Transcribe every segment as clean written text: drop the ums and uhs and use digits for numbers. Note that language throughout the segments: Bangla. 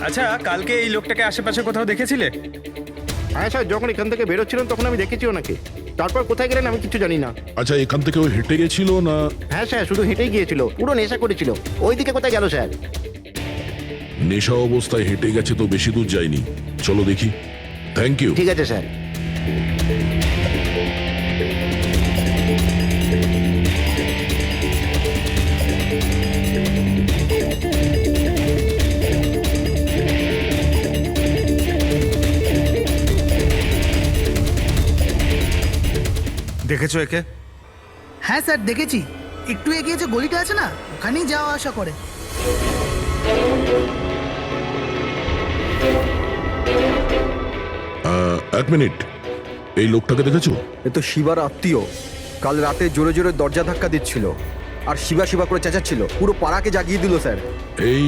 আচ্ছা, কালকে এই লোকটাকে আশেপাশে কোথাও দেখেছিলে? হ্যাঁ স্যার, যখন এখান থেকে বেরোচ্ছিলাম তখন আমি দেখেছি ওনাকে। তারপর কোথায় গেলেন আমি কিছু জানি না। আচ্ছা, এখান থেকে ও হেঁটে গেছিল না? হ্যাঁ স্যার, শুধু হেঁটেই গিয়েছিল, পুরো নেশা করেছিল। ওইদিকে কোথায় গেল স্যার? নেশা অবস্থায় হেঁটে গেছে তো বেশি দূর যায়নি। চলো দেখি। Thank you. ঠিক আছে স্যার। দেখেছো একে? হ্যাঁ স্যার দেখেছি, একটু এগিয়ে যে গলিটা আছে না, ওখানেই যাওয়া আসা করে। এক মিনিট, এই লোকটাকে দেখেছো? এ তো শিবার আত্মীয়। কাল রাতে জোরে জোরে দরজা ধাক্কা দিচ্ছিল আর শিবা শিবা করে চেঁচাচ্ছিল, পুরো পাড়াকে জাগিয়ে দিল স্যার। এই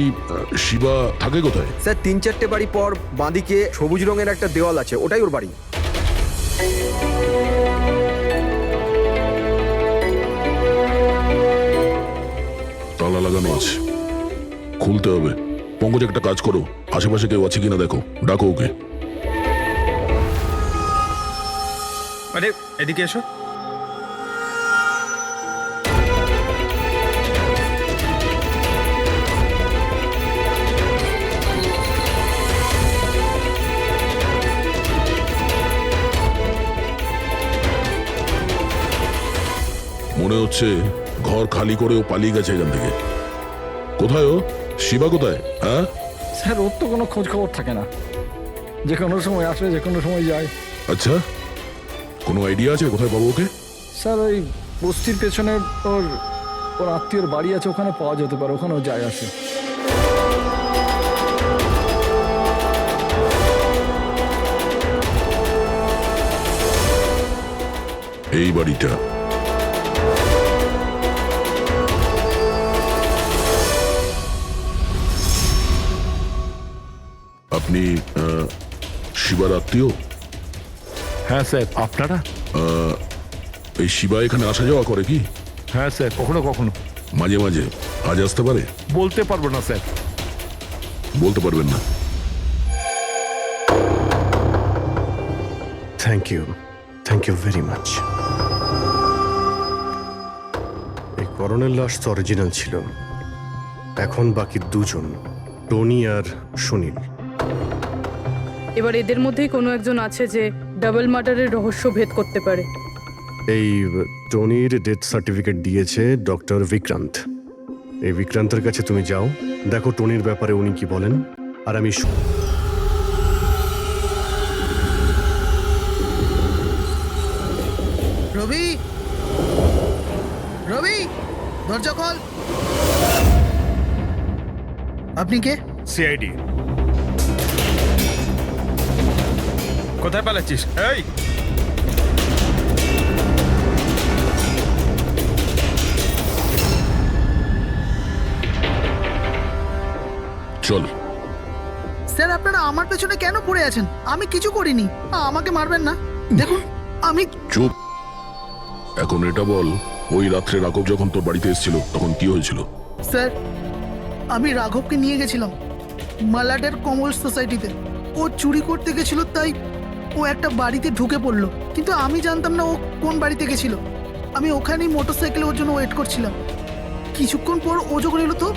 শিবা থাকে কোথায়? স্যার 3-4টে বাড়ি পর বাঁদিকে সবুজ রঙের একটা দেওয়াল আছে, ওটাই ওর বাড়ি। তালা লাগানো আছে, খুলতে হবে। পঙ্কজ, একটা কাজ করো, আশেপাশে কেউ আছে কিনা দেখো, ডাকো ওকে। আরে এদিকে এসো। মনে হচ্ছে ঘর খালি করে ও পালিয়ে গেছে এখান থেকে। কোথায় ও? শিবা কোথায়? হ্যাঁ স্যার, ওর তো কোনো খোঁজ খবর থাকে না, যে কোনো সময় আসে, যে কোনো সময় যায়। আচ্ছা, কোনো আইডিয়া আছে কোথায় পাবো ওকে? স্যার ওই বস্তির পেছনে ওর ওর আত্মীয়র বাড়ি আছে, ওখানে পাওয়া যেতে পারে, ওখানেও যায় আসে। এই বাড়িটা। আপনি শিবার আত্মীয়? হ্যাঁ স্যার। আপনারা? এই শিবা এখানে আসা যাওয়া করে কি? হ্যাঁ স্যার, কখনো কখনো। মাঝে মাঝে। আজ আসতে পারে? বলতে পারবো না স্যার। বলতে পারবেন না? Thank you very much. এই করণের লাশ তো অরিজিনাল ছিল। এখন বাকি দুজন, টনি আর সুনীল। এবার এদের মধ্যেই কোনো একজন আছে যে ডাবল মার্ডারের রহস্য ভেদ করতে পারে। এই টনির ডেথ সার্টিফিকেট দিয়েছে ডক্টর বিক্রান্ত। এই বিক্রান্তের কাছে তুমি যাও, দেখো টনির ব্যাপারে উনি কি বলেন। আর আমি রবি, রবি, দরজা খোল। আপনি কে? সিআইডি। কোথায় পালাচ্ছিস? এই চল। স্যার আপনারা আমার পেছনে কেন পড়ে আছেন? আমি কিছু করিনি, আমাকে মারবেন না। দেখুন আমি। চুপ। এখন এটা বল, ওই রাত্রে রাঘব যখন তোর বাড়িতে এসেছিল তখন কি হয়েছিল? স্যার আমি রাঘবকে নিয়ে গেছিলাম মালাডের কমল সোসাইটিতে। ও চুরি করতে গেছিল, তাই ও একটা বাড়িতে ঢুকে পড়লো, কিন্তু আমি জানতাম না ও কোন বাড়িতে গেছিল। আমি ওখানেই মোটরসাইকেলে ওর জন্য ওয়েট করছিলাম। কিছুক্ষণ পর ও যখন এলো তো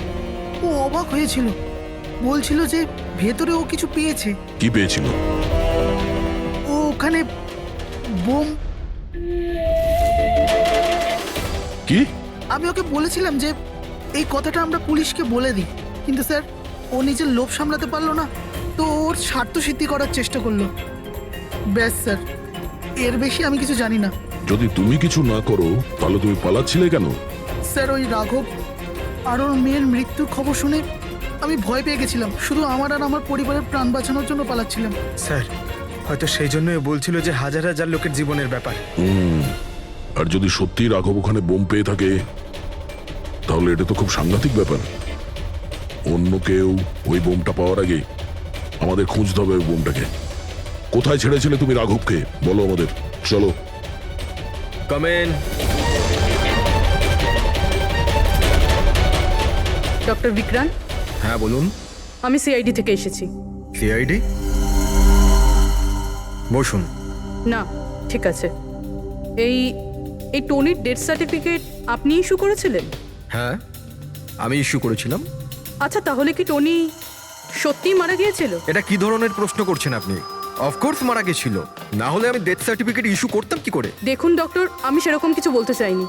ও অবাক হয়েছিল, বলছিল যে ভেতরে ও কিছু পেয়েছে। কি পেয়েছিল? ও ওখানে বোম। কি? আমি ওকে বলেছিলাম যে এই কথাটা আমরা পুলিশকে বলে দিই, কিন্তু স্যার ও নিজের লোভ সামলাতে পারলো না, তো ওর স্বার্থ সিদ্ধি করার চেষ্টা করলো। ব্যাস স্যার, এর বেশি আমি কিছু জানি না। যদি তুমি কিছু না করো তাহলে তুমি পালাচ্ছিলে কেন? স্যার ওই রাঘব আর ওর মেয়ের মৃত্যুর খবর শুনে আমি ভয় পেয়ে গেছিলাম, শুধু আমার আর আমার পরিবারের প্রাণ বাঁচানোর জন্য পালাচ্ছিলাম। স্যার, হয়তো সেই জন্যই বলছিল যে হাজার হাজার লোকের জীবনের ব্যাপার। আর যদি সত্যি রাঘব ওখানে বোম পেয়ে থাকে তাহলে এটা তো খুব সাংঘাতিক ব্যাপার। অন্য কেউ ওই বোমটা পাওয়ার আগে আমাদের খুঁজতে হবে ওই বোমটাকে। কোথায় ছেড়েছিলে তুমি রাঘবকে বলো আমাদের। চলো। Come in. ডক্টর বিক্রান্ত, হ্যাঁ বলুন। আমি সিআইডি থেকে এসেছি। সিআইডি? বসুন। না, ঠিক আছে। এই এই টনির ডেথ সার্টিফিকেট আপনি ইস্যু করেছিলেন? হ্যাঁ, আমি ইস্যু করেছিলাম। আচ্ছা, তাহলে কি টনি সত্যিই মারা গিয়েছিল? এটা কি ধরনের প্রশ্ন করছেন আপনি? অফকোর্স মারা গেছিল, না হলে আমি ডেথ সার্টিফিকেট ইস্যু করতাম কি করে? দেখুন ডক্টর, আমি সেরকম কিছু বলতে চাইনি।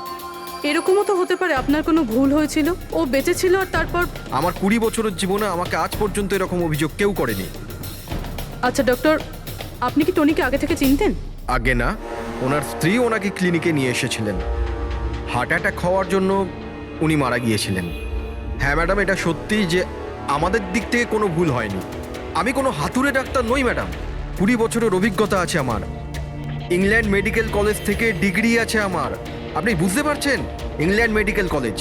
এরকমও তো হতে পারে আপনার কোনো ভুল হয়েছিল, ও বেঁচে ছিল আর তারপর। আমার 20 বছরের জীবনে আমাকে আজ পর্যন্ত এরকম অভিযোগ কেউ করেনি। আচ্ছা ডক্টর, আপনি কি টনিকে আগে থেকে চিনতেন? আগে না, ওনার স্ত্রী ওনাকে ক্লিনিকে নিয়ে এসেছিলেন। হার্ট অ্যাটাক হওয়ার জন্য উনি মারা গিয়েছিলেন। হ্যাঁ ম্যাডাম, এটা সত্যি যে আমাদের দিক থেকে কোনো ভুল হয়নি। আমি কোনো হাতুড়ে ডাক্তার নই ম্যাডাম। 20 বছরের অভিজ্ঞতা আছে আমার। ইংল্যান্ড মেডিকেল কলেজ থেকে ডিগ্রি আছে আমার। আপনি বুঝতে পারছেন? England medical college.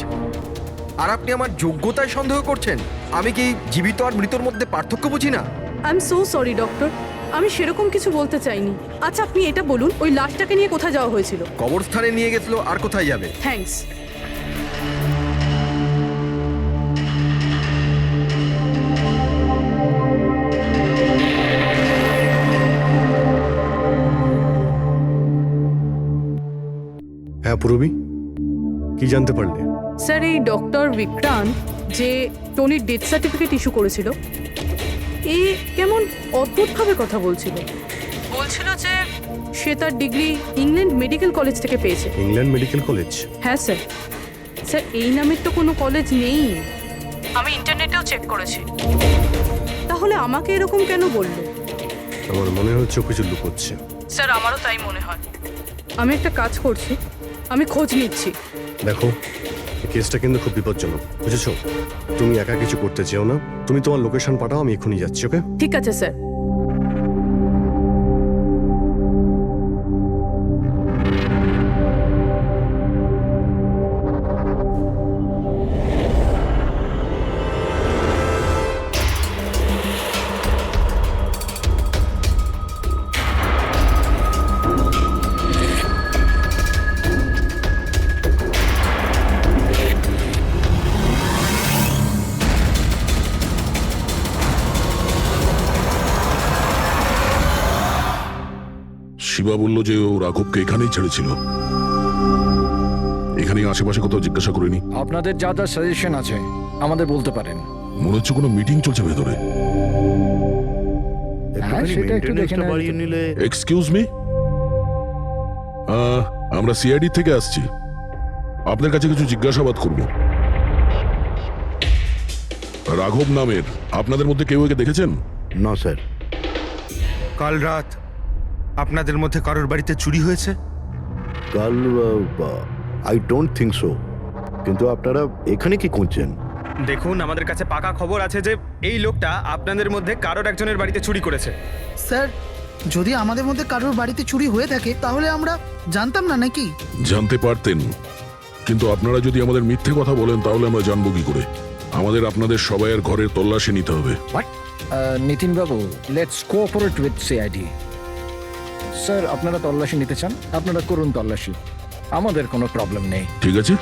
আর আপনি আমার যোগ্যতায় সন্দেহ করছেন? আমি কি জীবিত আর মৃতর মধ্যে পার্থক্য বুঝি না? I am so sorry doctor, আমি সেরকম কিছু বলতে চাইনি। আচ্ছা আপনি এটা বলুন, ওই লাশটাকে নিয়ে কোথায় যাওয়া হয়েছিল? কবরস্থানে নিয়ে গেছিল, আর কোথায় যাবে? থ্যাঙ্কস। হ্যাঁ পূরবী, কি জানতে পারলে? স্যার, এই ডক্টর বিক্রান্ত যে টনির ডেথ সার্টিফিকেট ইস্যু করেছিল, এ কেমন অদ্ভুতভাবে কথা বলছিল। বলছিল যে সে তার ডিগ্রি ইংল্যান্ড মেডিকেল কলেজ থেকে পেয়েছে। England medical college? হ্যাঁ স্যার। স্যার, এই নামের তো কোনো কলেজ নেই, আমি ইন্টারনেটেও চেক করেছি। তাহলে আমাকে এরকম কেন বললো? আমার মনে হচ্ছে ও কিছু লুকোচ্ছে। স্যার, আমারও তাই মনে হয়। আমি একটা কাজ করছি, আমি খোঁজ নিচ্ছি। দেখো, এই কেসটা কিন্তু খুব বিপজ্জনক, বুঝেছো? তুমি একা কিছু করতে চেও না। তুমি তোমার লোকেশন পাঠাও, আমি এক্ষুনি যাচ্ছি। ওকে? ঠিক আছে স্যার। শিবা বলল যে ও রাঘবকে এখানেই ছেড়েছিল। এখানেই আশেপাশে কোথাও জিজ্ঞাসা করিনি? আপনাদের যা যা সাজেশন আছে আমাদের বলতে পারেন। মনে হচ্ছে কোনো মিটিং চলছে ভেতরে। হ্যাঁ, সেটা একটু দেখে মেইনটেনেন্সটা নেওয়া বাড়িয়ে যেত। নিলে। এক্সকিউজ মি, আমরা সিআইডি থেকে আসছি। আপনার কাছে কিছু জিজ্ঞাসাবাদ করব। রাঘব নামের আপনাদের মধ্যে কেউ একে দেখেছেন? না স্যার। কাল রাত আপনাদের মধ্যে কারোর বাড়িতে চুরি হয়েছে? কাল আই ডোন্ট থিঙ্ক সো। কিন্তু আপনারা এখানে কি খুঁজছেন? দেখুন, আমাদের কাছে পাকা খবর আছে যে এই লোকটা আপনাদের মধ্যে কারোর একজনের বাড়িতে চুরি করেছে। স্যার, যদি আমাদের মধ্যে কারোর বাড়িতে চুরি হয়ে থাকে তাহলে আমরা জানতাম না নাকি? জানতে পারতেন, কিন্তু আপনারা যদি আমাদের মিথ্যে কথা বলেন তাহলে আমরা জানবো কি করে? আমাদের আপনাদের সবাইয়ের ঘরের তল্লাশি নিতে হবে। নিতিন বাবু, let's cooperate with CID. Sir, আপনারা তল্লাশি নিতে চান, আপনারা করুন তল্লাশি, আমাদের কোনো প্রবলেম নেই। ঠিক আছে,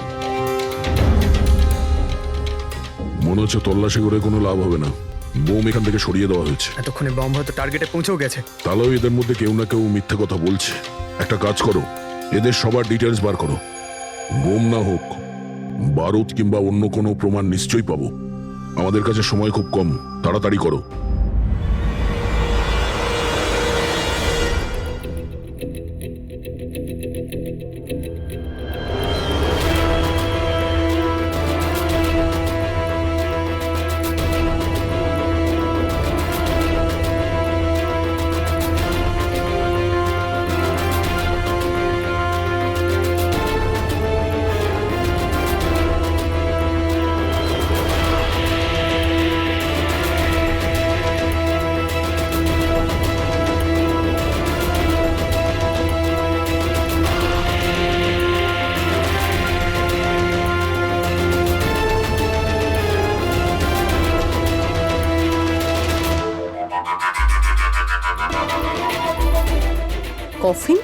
মনে হচ্ছে তল্লাশি করে কোনো লাভ হবে না। বোম এখান থেকে সরিয়ে দেওয়া হয়েছে। এতক্ষণে বম হয়তো টার্গেটে পৌঁছেও গেছে। তাহলেও এদের মধ্যে কেউ না কেউ মিথ্যে কথা বলছে। একটা কাজ করো, এদের সবার ডিটেলস বার করো। বোম না হোক, বারুদ কিংবা অন্য কোনো প্রমাণ নিশ্চয়ই পাবো। আমাদের কাছে সময় খুব কম, তাড়াতাড়ি করো। কফিন?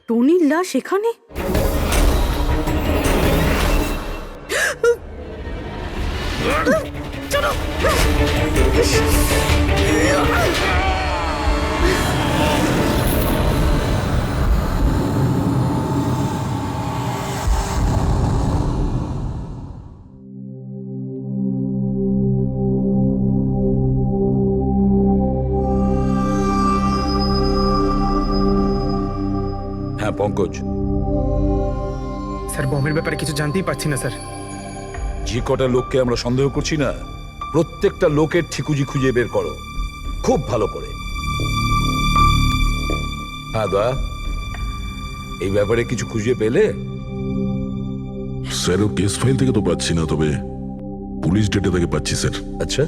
টনির লাশ এখানে? হ্যাঁ পঙ্কজ, স্যার বমের ব্যাপারে কিছু জানতেই পারছি না স্যার। যে কটা লোককে আমরা সন্দেহ করছি না, প্রত্যেকটা লোকের ঠিকুজি খুঁজে বের করো খুব ভালো করে। হ্যাঁ দয়া, এই ব্যাপারে কিছু খুঁজে পেলে? স্যার ও কেস ফাইল থেকে তো পাচ্ছি না, তবে পুলিশ ডেটা থেকে পাচ্ছি স্যার। আচ্ছা,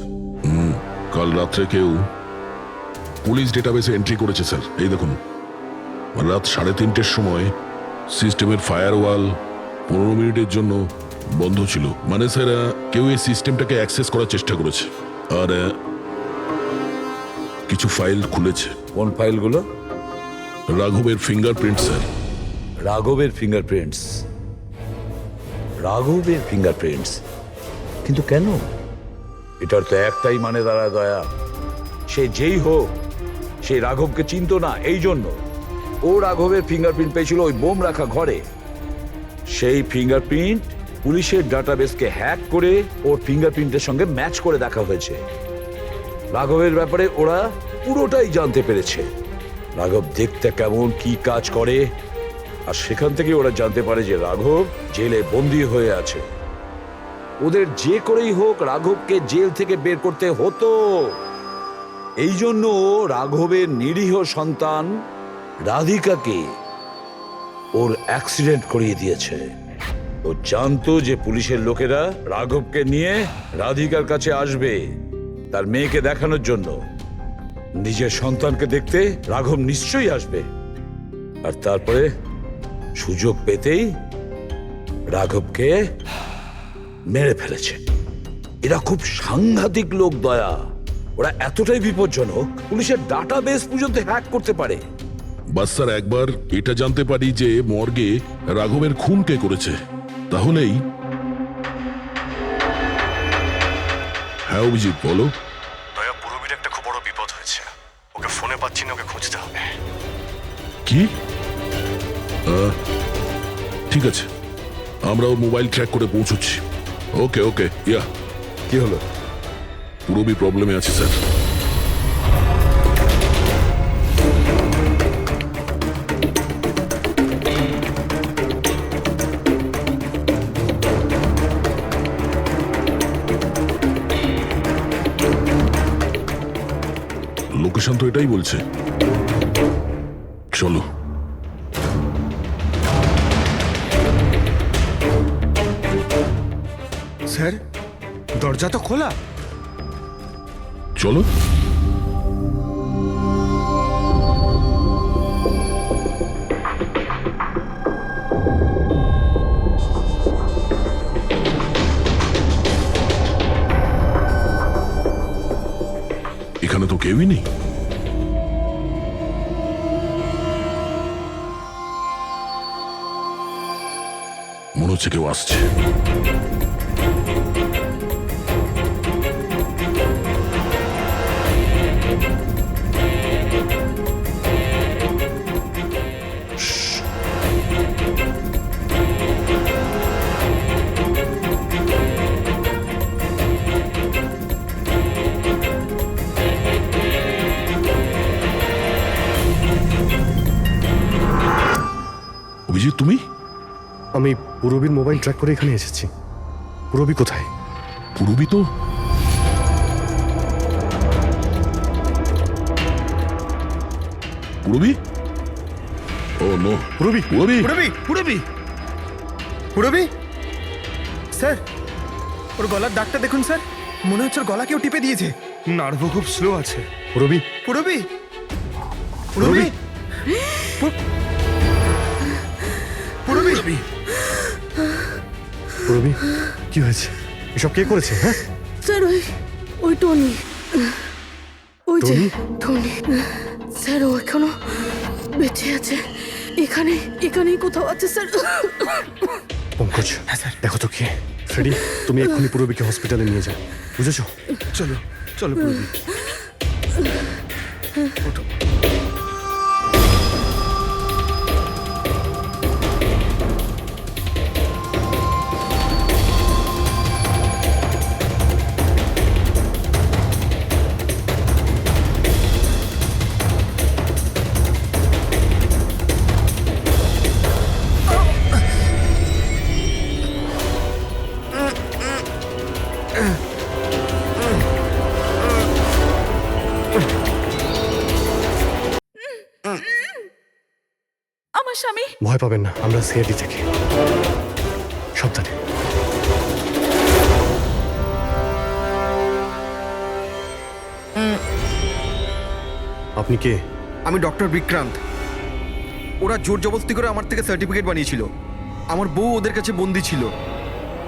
কাল রাত্রে কেউ পুলিশ ডেটাবেসে এন্ট্রি করেছে স্যার। এই দেখুন, রাত 3:30-র সময় সিস্টেমের ফায়ারওয়াল 15 মিনিটের জন্য বন্ধ ছিল। মানে স্যার কেউ এই সিস্টেমটাকে অ্যাক্সেস করার চেষ্টা করেছে আর কিছু ফাইল খুলেছে। কোন ফাইলগুলো? রাঘবের ফিঙ্গারপ্রিন্ট স্যার। রাঘবের ফিঙ্গারপ্রিন্টস? রাঘবের ফিঙ্গারপ্রিন্টস? কিন্তু কেন? এটার তো একটাই মানে দাঁড়ায় দয়া, সে যেই হোক সেই রাঘবকে চিনতো না, এই জন্য ও রাঘবের ফিঙ্গারপ্রিন্ট পেয়েছিল ওই বোম রাখা ঘরে। সেই ফিঙ্গারপ্রিন্ট পুলিশের ডাটাবেসকে হ্যাক করে ওর ফিঙ্গারপ্রিন্টের সঙ্গে ম্যাচ করে দেখা হয়েছে। রাঘবের ব্যাপারে ওরা পুরোটাই জানতে পেরেছে, রাঘব দেখতে কেমন, কি কাজ করে, আর সেখান থেকে ওরা জানতে পারে যে রাঘব জেলে বন্দী হয়ে আছে। ওদের যে করেই হোক রাঘবকে জেল থেকে বের করতে হতো। এই জন্য রাঘবের নিরীহ সন্তান রাধিকাকে ওর অ্যাক্সিডেন্ট করিয়ে দিয়েছে। ও জানতো যে পুলিশের লোকেরা রাঘবকে নিয়ে রাধিকার কাছে আসবে তার মেয়েকে দেখানোর জন্য। নিজের সন্তানকে দেখতে রাঘব নিশ্চয়ই আসবে, আর তারপরে সুযোগ পেতেই রাঘবকে মেরে ফেলেছে। এরা খুব সাংঘাতিক লোক দয়া, ওরা এতটাই বিপজ্জনক পুলিশের ডাটাবেস পর্যন্ত হ্যাক করতে পারে। বাস স্যার একবার এটা জানতে পারি যে মর্গে রাঘবের খুন কে করেছে, তাহলেই। হ্যাঁ অভিজিৎ বলো। দয়া, পুরবীর একটা খুব বড় বিপদ হয়েছে, ওকে ফোনে পাচ্ছি না, ওকে খুঁজতে হবে। কি? ঠিক আছে, আমরা ওর মোবাইল ট্র্যাক করে পৌঁছচ্ছি। ওকে ওকে, ইয়া। কি হলো? পুরবী প্রবলেমে আছে স্যার। লোকেশন তো এটাই বলছে। চলো। স্যার দরজা তো খোলা। চলো। এখানে তো কেউই নেই। মনে হচ্ছে কেউ আসছে। অভিজিৎ তুমি? আমি পুরবীর মোবাইল ট্র্যাক করে এখানে এসেছি। পুরবী কোথায়? পুরবী তো পুরবী? ও নো, পুরবী, পুরবী। পুরবী পুরবী পুরবী স্যার, ওর গলার দাগটা দেখুন স্যার, মনে হচ্ছে ওর গলা কেউ টিপে দিয়েছে। নার্ভও খুব স্লো আছে। পুরবী, পুরবী পুরবী পুরবী পুরবী, কি হয়েছে? এসব কে করেছে? হ্যাঁ স্যার ওই টনি, ওই যে টনি? টনি স্যার, ও এখনো বেঁচে আছে, এখানেই কোথাও আছে স্যার। পঙ্কজ, দেখো তো কে। রেডি, তুমি এক্ষুনি পূরবীকে হসপিটালে নিয়ে যাও, বুঝেছো? চলো চলো পূরবী। ওঠো। আমার স্বামী ভয় পাবেন না, আমরা সিআইডি থেকে। সাবধানে। আপনি কে? আমি ডক্টর বিক্রান্ত। ওরা জোর জবরদস্তি করে আমার থেকে সার্টিফিকেট বানিয়েছিল। আমার বউ ওদের কাছে বন্দি ছিল,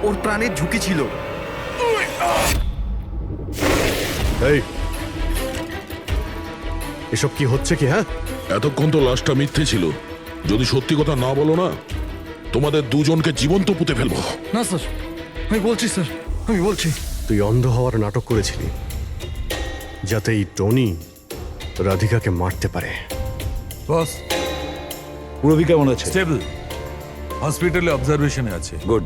ওর প্রাণের ঝুঁকি ছিল। এই, এসব কি হচ্ছে কি? হ্যাঁ, এতক্ষণ তো লাশটা মিথ্যে ছিল। যদি সত্যি কথা না বলো না, তোমাদের দুজনকে জীবন্ত পুঁতে ফেলবো। না স্যার, আমি বলছি স্যার, আমি বলছি। তুই অন্ধ হওয়ার নাটক করেছিলি যাতে এই টনি রাধিকাকে মারতে পারে। বস, পূরবী কেমন আছে? স্টেবল, হসপিটালে অবজারভেশনে আছে। গুড।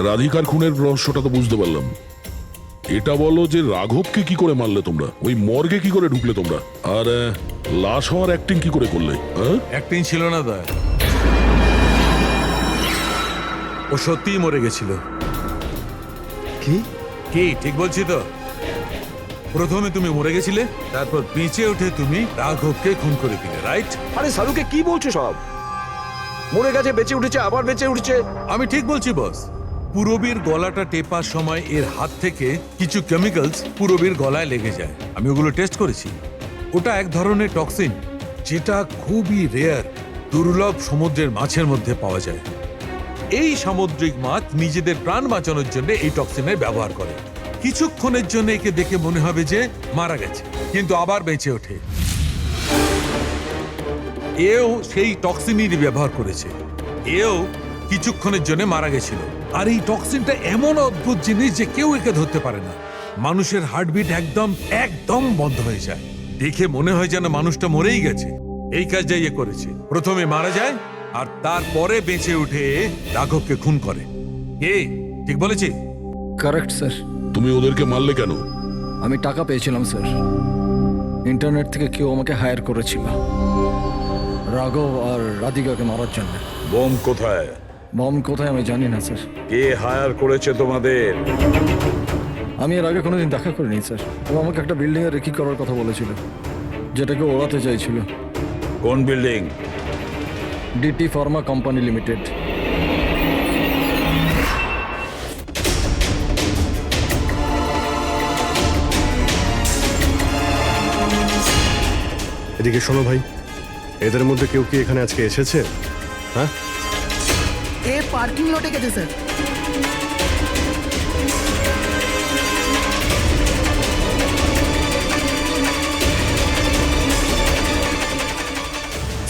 রাধিকার খুনের রহস্যটা তো বুঝতে পারলাম। এটা বলো যে রাঘবকে কি করে মারলে তোমরা, ওই মর্গে কি করে ঢুকলে তোমরা, আর লাশ হওয়ার অ্যাক্টিং কি করে করলে? হ্যাঁ, অ্যাক্টিং ছিল না দয়া, ও সত্যিই মরে গেছিল। কি? কি ঠিক বলছি তো? প্রথমে তুমি মরে গেছিলে, তারপর বেঁচে উঠে তুমি রাঘবকে খুন করে দিলে, রাইট? আরে সালুকে কি বলছো সব? মরে গেছে, বেঁচে উঠেছে, আবার বেঁচে উঠছে। আমি ঠিক বলছি বস। পূরবীর গলাটা টেপার সময় এর হাত থেকে কিছু কেমিক্যালস পূরবীর গলায় লেগে যায়। আমি ওগুলো টেস্ট করেছি। ওটা এক ধরনের টক্সিন, যেটা খুবই রেয়ার, দুর্লভ সমুদ্রের মাছের মধ্যে পাওয়া যায়। এই সামুদ্রিক মাছ নিজেদের প্রাণ বাঁচানোর জন্য এই টক্সিনের ব্যবহার করে। কিছুক্ষণের জন্য একে দেখে মনে হবে যে মারা গেছে, কিন্তু আবার বেঁচে ওঠে। এও সেই টক্সিনই ব্যবহার করেছে। এও কিছুক্ষণের জন্য মারা গেছিল। আর এই টক্সিনটা এমন অদ্ভুত জিনিস যে কেউ একে ধরতে পারে না। মানুষের হার্টবিট একদম একদম বন্ধ হয়ে যায়। দেখে মনে হয় যেন মানুষটা মরেই গেছে। এই কাজটাই এ করেছে। প্রথমে মারা যায় আর তারপরে বেঁচে উঠে রাঘবকে খুন করে। কে ঠিক বলেছি? Correct sir. তুমি ওদেরকে মারলে কেন? আমি টাকা পেয়েছিলাম স্যার। ইন্টারনেট থেকে কেউ আমাকে হায়ার করেছিল রাঘব আর রাধিকাকে মারার জন্য। বোম কোথায়? বম কোথায় আমি জানি না স্যার। কে হায়ার করেছে তোমাদের? আমি এর আগে কোনোদিন দেখা করিনি স্যার। ও আমাকে একটা বিল্ডিংয়ে রেকি করার কথা বলেছিল, যেটাকে ওড়াতে চাইছিল। কোন building? DT pharma company limited. এদিকে শোনো ভাই, এদের মধ্যে কেউ কি এখানে আজকে এসেছে? হ্যাঁ, এ পার্কিং লটে গেছে স্যার।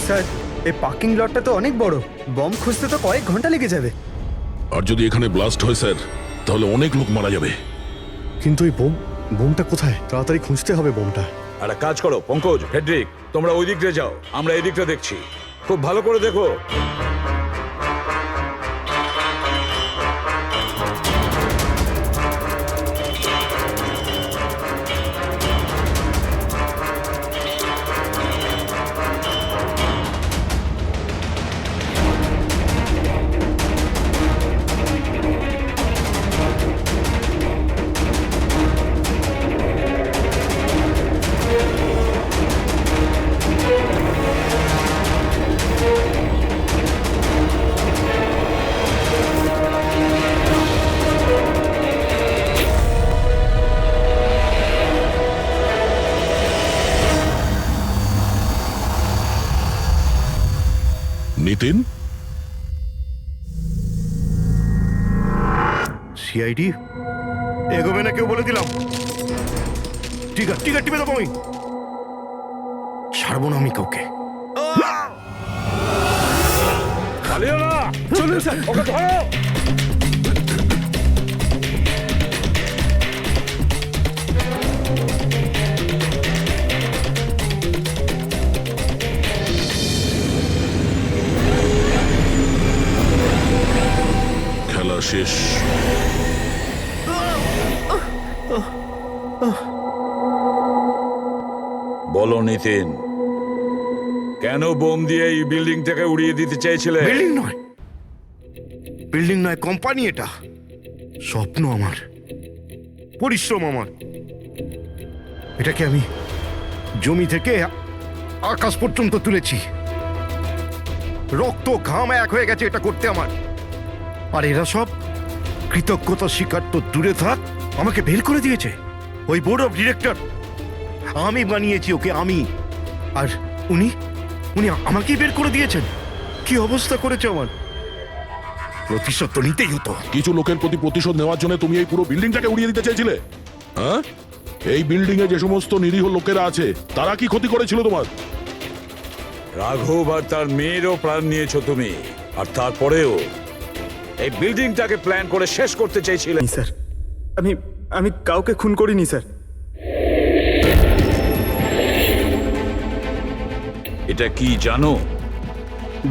স্যার, এই পার্কিং লটটা তো অনেক বড়, বম খুঁজতে তো কয়েক ঘন্টা লেগে যাবে। আর যদি এখানে ব্লাস্ট হয় স্যার, তাহলে অনেক লোক মারা যাবে। কিন্তু এই বোমটা কোথায়? তাড়াতাড়ি খুঁজতে হবে বোমটা। একটা কাজ করো পঙ্কজ, ফেডরিক, তোমরা ওই দিকটা যাও, আমরা এই দিকটা দেখছি। খুব ভালো করে দেখো। নিতিন, সিআইডি এগোবে না কেউ বলে দিলাম। ঠিক আছে টিপে দেবো আমি, ছাড়বো না আমি কাউকে। চলুন স্যার, ওকে ধরো। শেষ। বলো নিতিন, কেন বোম দিয়ে এই বিল্ডিংটাকে উড়িয়ে দিতে চেয়েছিলে? বিল্ডিং নয়, কোম্পানি এটা। স্বপ্ন আমার, পরিশ্রম আমার। এটাকে আমি জমি থেকে আকাশ পর্যন্ত তুলেছি। রক্ত ঘাম এক হয়ে গেছে এটা করতে আমার। আর এরা সব কৃতজ্ঞতা স্বীকার তো দূরে থাক, আমাকে বের করে দিয়েছে। ওই বোর্ড অফ ডিরেক্টর, আমি বানিয়েছি ওকে, আমি। আর উনি উনি আমাকেই বের করে দিয়েছেন। কি অবস্থা করেছে আমার! প্রতিশোধ তো নিতেই হতো। কিছু লোকের প্রতি প্রতিশোধ নেওয়ার জন্য তুমি এই পুরো বিল্ডিংটাকে উড়িয়ে দিতে চেয়েছিলে? হ্যাঁ, এই বিল্ডিং এ যে সমস্ত নিরীহ লোকেরা আছে তারা কি ক্ষতি করেছিল তোমার? রাঘব আর তার মেয়েরও প্রাণ নিয়েছো তুমি, আর তারপরেও এই বিল্ডিংটাকে প্ল্যান করে শেষ করতে চেয়েছিলে। স্যার, আমি কাউকে খুন করিনি স্যার। এটা কি জানো?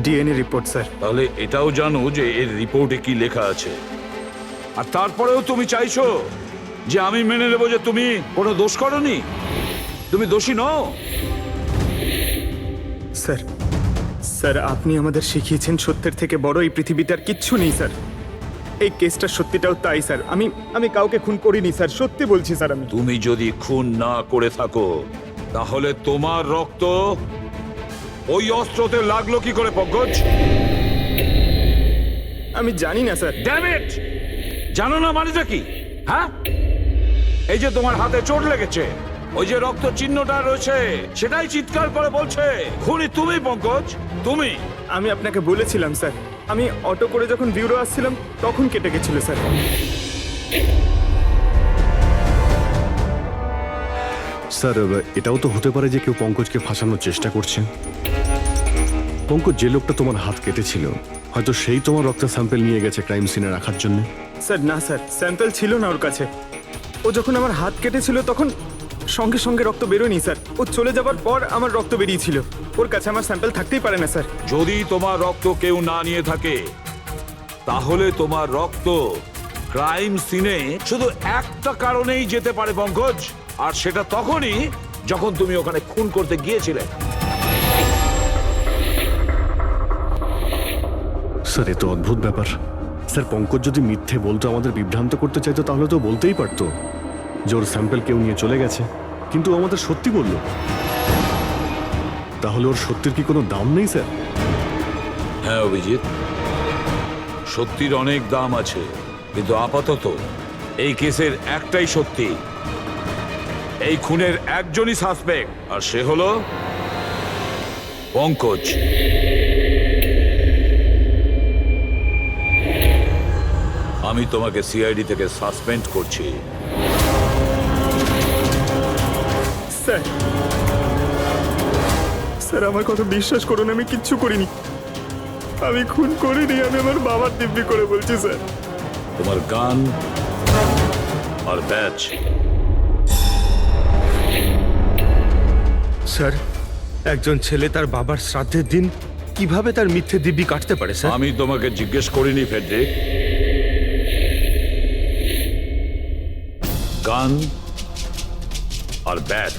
DNA report sir. তাহলে এটাও জানো যে এর রিপোর্টে কি লেখা আছে। আর তারপরেও তুমি চাইছো যে আমি মেনে নেব যে তুমি কোনো দোষ করনি, তুমি দোষী নও। স্যার, স্যার আপনি আমাদের শিখিয়েছেন সত্যের থেকে বড় এই পৃথিবীতে আর কিচ্ছু নেই স্যার। এই কেসটা সত্যিটাও তাই স্যার। আমি কাউকে খুন করিনি স্যার, সত্যি বলছি স্যার। তুমি যদি খুন না করে থাকো তাহলে তোমার রক্ত ওই অস্ত্রতে লাগলো কি করে পঙ্কজ? আমি জানি না স্যার। Damn it! জানো না মানেটা কি? হ্যাঁ, এই যে তোমার হাতে চোট লেগেছে, ওই যে রক্ত চিহ্নটা রয়েছে, সেটাই চিৎকার করে বলছে খুনি তুমি পঙ্কজ, তুমি। আমি আপনাকে বলেছিলাম স্যার, আমি অটো করে যখন বিউরো আসছিলাম তখন কেটে গেছিল স্যার। স্যার, এটাও তো হতে পারে যে কেউ পঙ্কজকে ফাঁসানোর চেষ্টা করছে। পঙ্কজ, যে লোকটা তোমার হাত কেটেছিল, হয়তো সেই তোমার রক্তের স্যাম্পল নিয়ে গেছে ক্রাইম সিনে রাখার জন্য। স্যার না স্যার, স্যাম্পল ছিল না ওর কাছে। ও যখন আমার হাত কেটেছিল তখন সঙ্গে সঙ্গে রক্ত বেরোয়নি স্যার। ও চলে যাবার পর আমার রক্ত বেরিয়েছিল। ওর কাছে আমার স্যাম্পল থাকতেই পারে না স্যার। যদি তোমার রক্ত কেউ না নিয়ে থাকে তাহলে তোমার রক্ত ক্রাইম সিনে শুধু একটা কারণেই যেতে পারে পঙ্কজ, আর সেটা তখনই যখন তুমি ওখানে খুন করতে গিয়েছিলে। স্যার, এ তো অদ্ভুত ব্যাপার। স্যার, পঙ্কজ যদি মিথ্যে বলতো, আমাদের বিভ্রান্ত করতে চাইতো, তাহলে তো বলতেই পারতো যে ওর স্যাম্পল কেউ নিয়ে চলে গেছে। কিন্তু ও আমাদের সত্যি বললো। তাহলে ওর সত্যির কি কোনো দাম নেই স্যার? হ্যাঁ অভিজিৎ, সত্যির অনেক দাম আছে, কিন্তু আপাতত এই কেসের একটাই সত্যি। এই খুনের একজনই সাসপেক্ট, আর সে হলো পঙ্কজ। আমি তোমাকে সিআইডি থেকে সাসপেন্ড করছি। স্যার, স্যার আমার কথা বিশ্বাস করুন, আমি কিচ্ছু করিনি। আমি খুন করিনি, আমি আমার বাবার দিব্যি করে বলছি স্যার। তোমার গান আর ব্যাচ। স্যার, একজন ছেলে তার বাবার শ্রাদ্ধের দিন কিভাবে তার মিথ্যে দিব্যি কাটতে পারে স্যার? আমি তোমাকে জিজ্ঞেস করিনি ফেডরিক। গান আর ব্যাচ।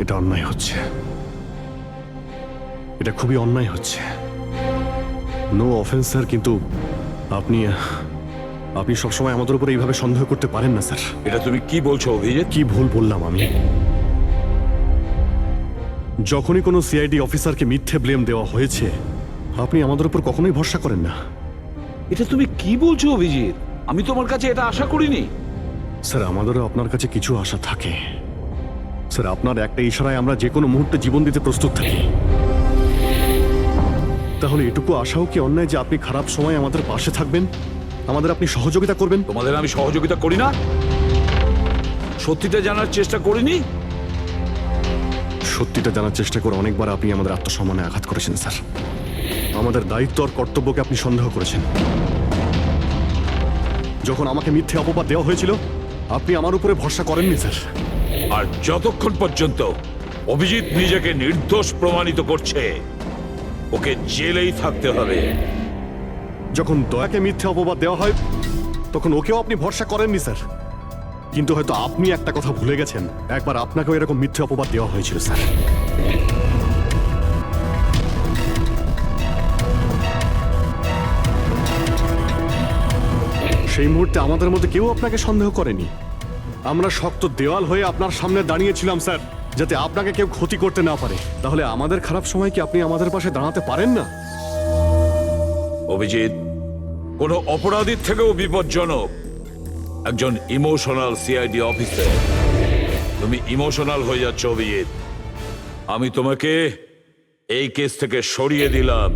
এটা অন্যায় হচ্ছে, এটা খুবই অন্যায় হচ্ছে। নো অফেন্স স্যার, কিন্তু আপনি আপনি সবসময় আমাদের উপর এইভাবে সন্দেহ করতে পারেন না স্যার। এটা তুমি কি বলছো অভিজিৎ? কি ভুল বললাম আমি? যখনই কোনো সিআইডি অফিসারকে মিথ্যে ব্লেম দেওয়া হয়েছে, আপনি আমাদের উপর কখনোই ভরসা করেন না। এটা তুমি কি বলছো অভিজিৎ? আমি তোমার কাছে এটা আশা করিনি। স্যার, আমাদেরও আপনার কাছে কিছু আশা থাকে স্যার। আপনার একটা ইশারায় আমরা যে কোনো মুহূর্তে জীবন দিতে প্রস্তুত থাকি। তাহলে এটুকু আশাও কি অন্যায় যে আপনি খারাপ সময় আমাদের পাশে থাকবেন, আমাদের আপনি সহযোগিতা করবেন? তোমাদের আমি সহযোগিতা করি না? সত্যিটা জানার চেষ্টা করিনি? সত্যিটা জানার চেষ্টা করে অনেকবার আপনি আমাদের আত্মসম্মানে আঘাত করেছেন স্যার। আমাদের দায়িত্ব আর কর্তব্যকে আপনি সন্দেহ করেছেন। যখন আমাকে মিথ্যে অপবাদ দেওয়া হয়েছিল, আপনি আমার উপরে ভরসা করেননি স্যার। আর যতক্ষণ পর্যন্ত অভিজিৎ নিজেকে নির্দোষ প্রমাণিত করছে, ওকে জেলেই থাকতে হবে। যখন দয়াকে মিথ্যে অপবাদ দেওয়া হয়, তখন ওকেও আপনি ভরসা করেননি স্যার। কিন্তু হয়তো আপনি একটা কথা ভুলে গেছেন, একবার আপনাকেও এরকম মিথ্যে অপবাদ দেওয়া হয়েছিল স্যার। সেই মুহূর্তে আমাদের মধ্যে কেউ আপনাকে সন্দেহ করেনি। আমরা শক্ত দেওয়াল হয়ে আপনার সামনে দাঁড়িয়েছিলাম স্যার, যাতে আপনাকে কেউ ক্ষতি করতে না পারে। তাহলে আমাদের খারাপ সময় কি আপনি আমাদের পাশে দাঁড়াতে পারেন না? অভিজিৎ কোনো অপরাধীর থেকেও বিপজ্জনক একজন ইমোশনাল সিআইডি অফিসার। তুমি ইমোশনাল হয়ে যাচ্ছ অভিজিৎ। আমি তোমাকে এই কেস থেকে সরিয়ে দিলাম।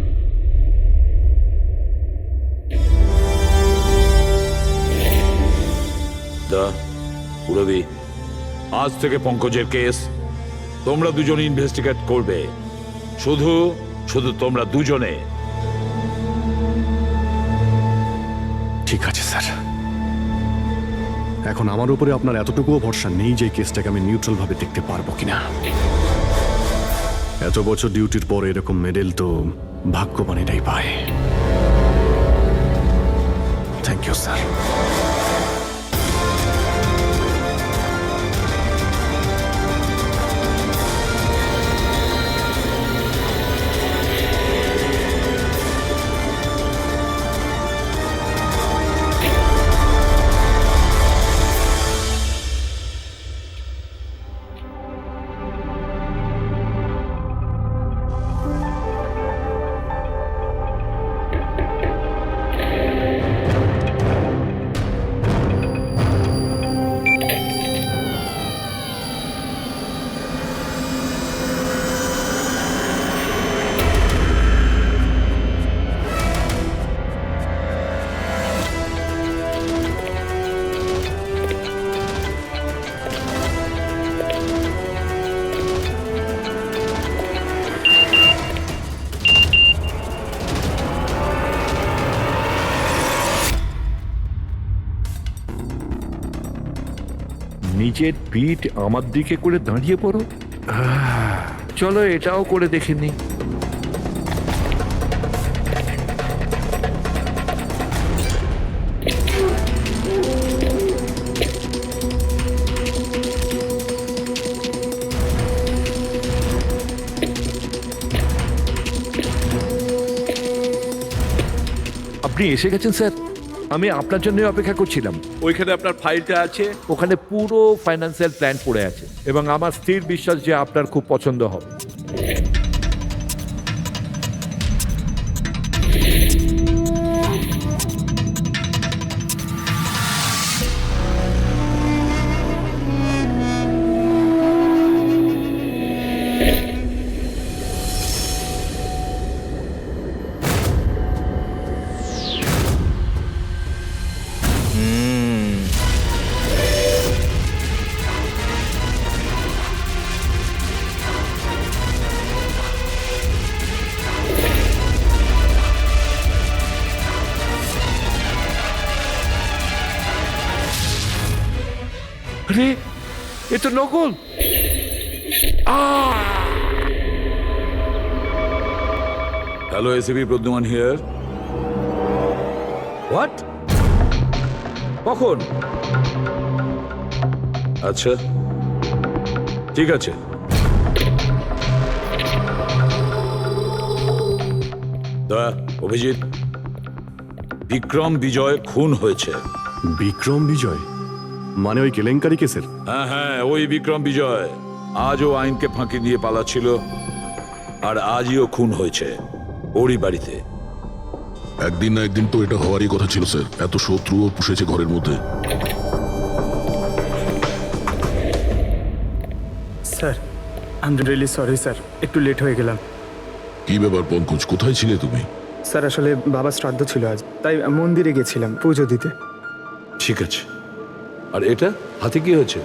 পুরবী, আজ থেকে পঙ্কজের কেস তোমরা দুজনে ইনভেস্টিগেট করবে। শুধু শুধু তোমরা দুজনে। ঠিক আছে স্যার। এখন আমার উপরে আপনার এতটুকুও ভরসা নেই যে এই কেসটাকে আমি নিউট্রাল ভাবে দেখতে পারবো কিনা। এত বছর ডিউটির পর এরকম মেডেল তো ভাগ্যবানেরাই পায়। Thank you sir. নিজের পিঠ আমার দিকে করে দাঁড়িয়ে পড়ো। চলো এটাও করে দেখে নি। আপনি এসে গেছেন স্যার। আমি আপনার জন্য অপেক্ষা করছিলাম। ওইখানে আপনার ফাইলটা আছে, ওখানে পুরো ফাইন্যান্সিয়াল প্ল্যান পড়ে আছে এবং আমার স্থির বিশ্বাস যে আপনার খুব পছন্দ হবে। আরে এ তো নকল। Hello ACP Pradyuman here. What? কখন? আচ্ছা ঠিক আছে। দয়া, অভিজিৎ, বিক্রম বিজয় খুন হয়েছে। বিক্রম বিজয় মানে ওই কেলেঙ্কারি কেসের? হ্যাঁ হ্যাঁ, ওই বিক্রম বিজয় আজও আইনকে ফাঁকি দিয়ে পালাচ্ছিল, আর আজইও খুন হয়েছে ওরই বাড়িতে। একদিন না একদিন তো এটা হওয়ারই কথা ছিল স্যার। এত শত্রুও পুষেছে ঘরের মধ্যে। Sir I am really sorry sir, একটু লেট হয়ে গেলাম। কি ব্যাপার পঙ্কজ, কোথায় ছিলে তুমি? স্যার আসলে বাবা শ্রাদ্ধ ছিল আজ, তাই মন্দিরে গেছিলাম পুজো দিতে। ঠিক আছে। আর এটা হাতে কি হয়েছে?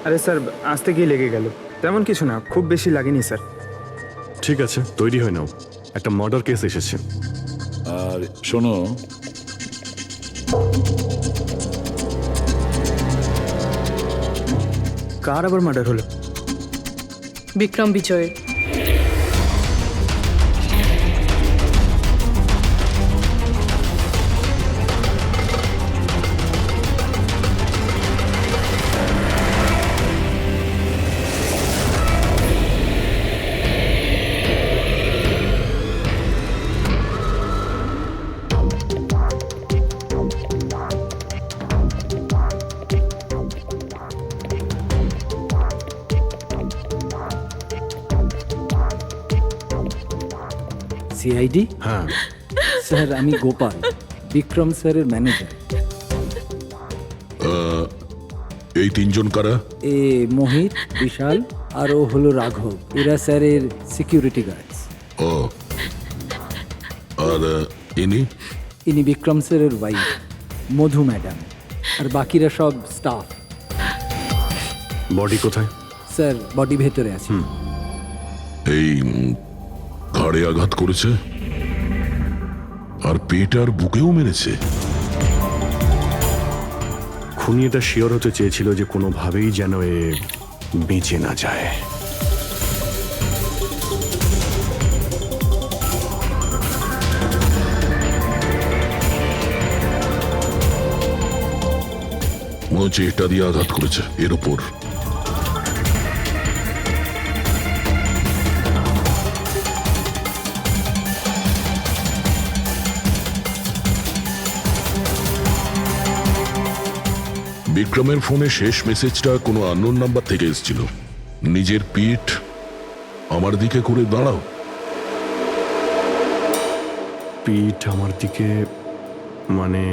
আরে স্যার আসতে গিয়ে লেগে গেল, তেমন কিছু না, খুব বেশি লাগেনি স্যার। ঠিক আছে, তৈরি হয়ে নাও, একটা মার্ডার কেস এসেছে। আর শোনো, কার আবার মার্ডার হলো? বিক্রম বিজয়ের। সিআইডি? হ্যাঁ, স্যার আমি গোপাল, বিক্রম স্যারের ম্যানেজার। এই তিনজন কারা? এ মোহিত, বিশাল আর ও হলো রাঘব, এরা স্যারের সিকিউরিটি গার্ডস। ও, আর ইনি? ইনি বিক্রম স্যারের ওয়াইফ মধু ম্যাডাম, আর বাকিরা সব স্টাফ। বডি কোথায়? স্যার বডি ভেতরে আছে। এই ঘাড়ে আঘাত করেছে আর পেট আর বুকেও মেরেছে। খুনি এটা শিওর হতে চেয়েছিল যে কোনোভাবেই যেন এ বেঁচে না যায়। মনে হচ্ছে এটা দিয়ে আঘাত করেছে এর ওপর। বিক্রমের ফোনে শেষ মেসেজটা কোনো আননোন নাম্বার থেকে এসেছিল। নিজের পিঠ আমার দিকে করে দাঁড়াও। পিঠ আমার দিকে মানে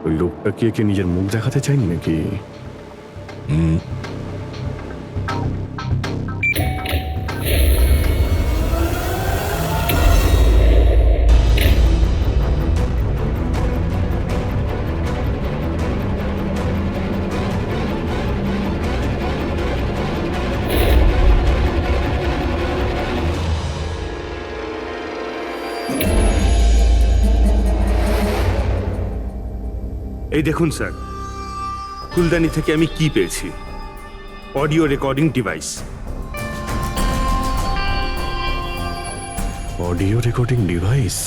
ওই লোকটা কি একে নিজের মুখ দেখাতে চাইনি নাকি? এই দেখুন স্যার, ফুলদানি থেকে আমি কি পেয়েছি। Audio recording device. Audio recording device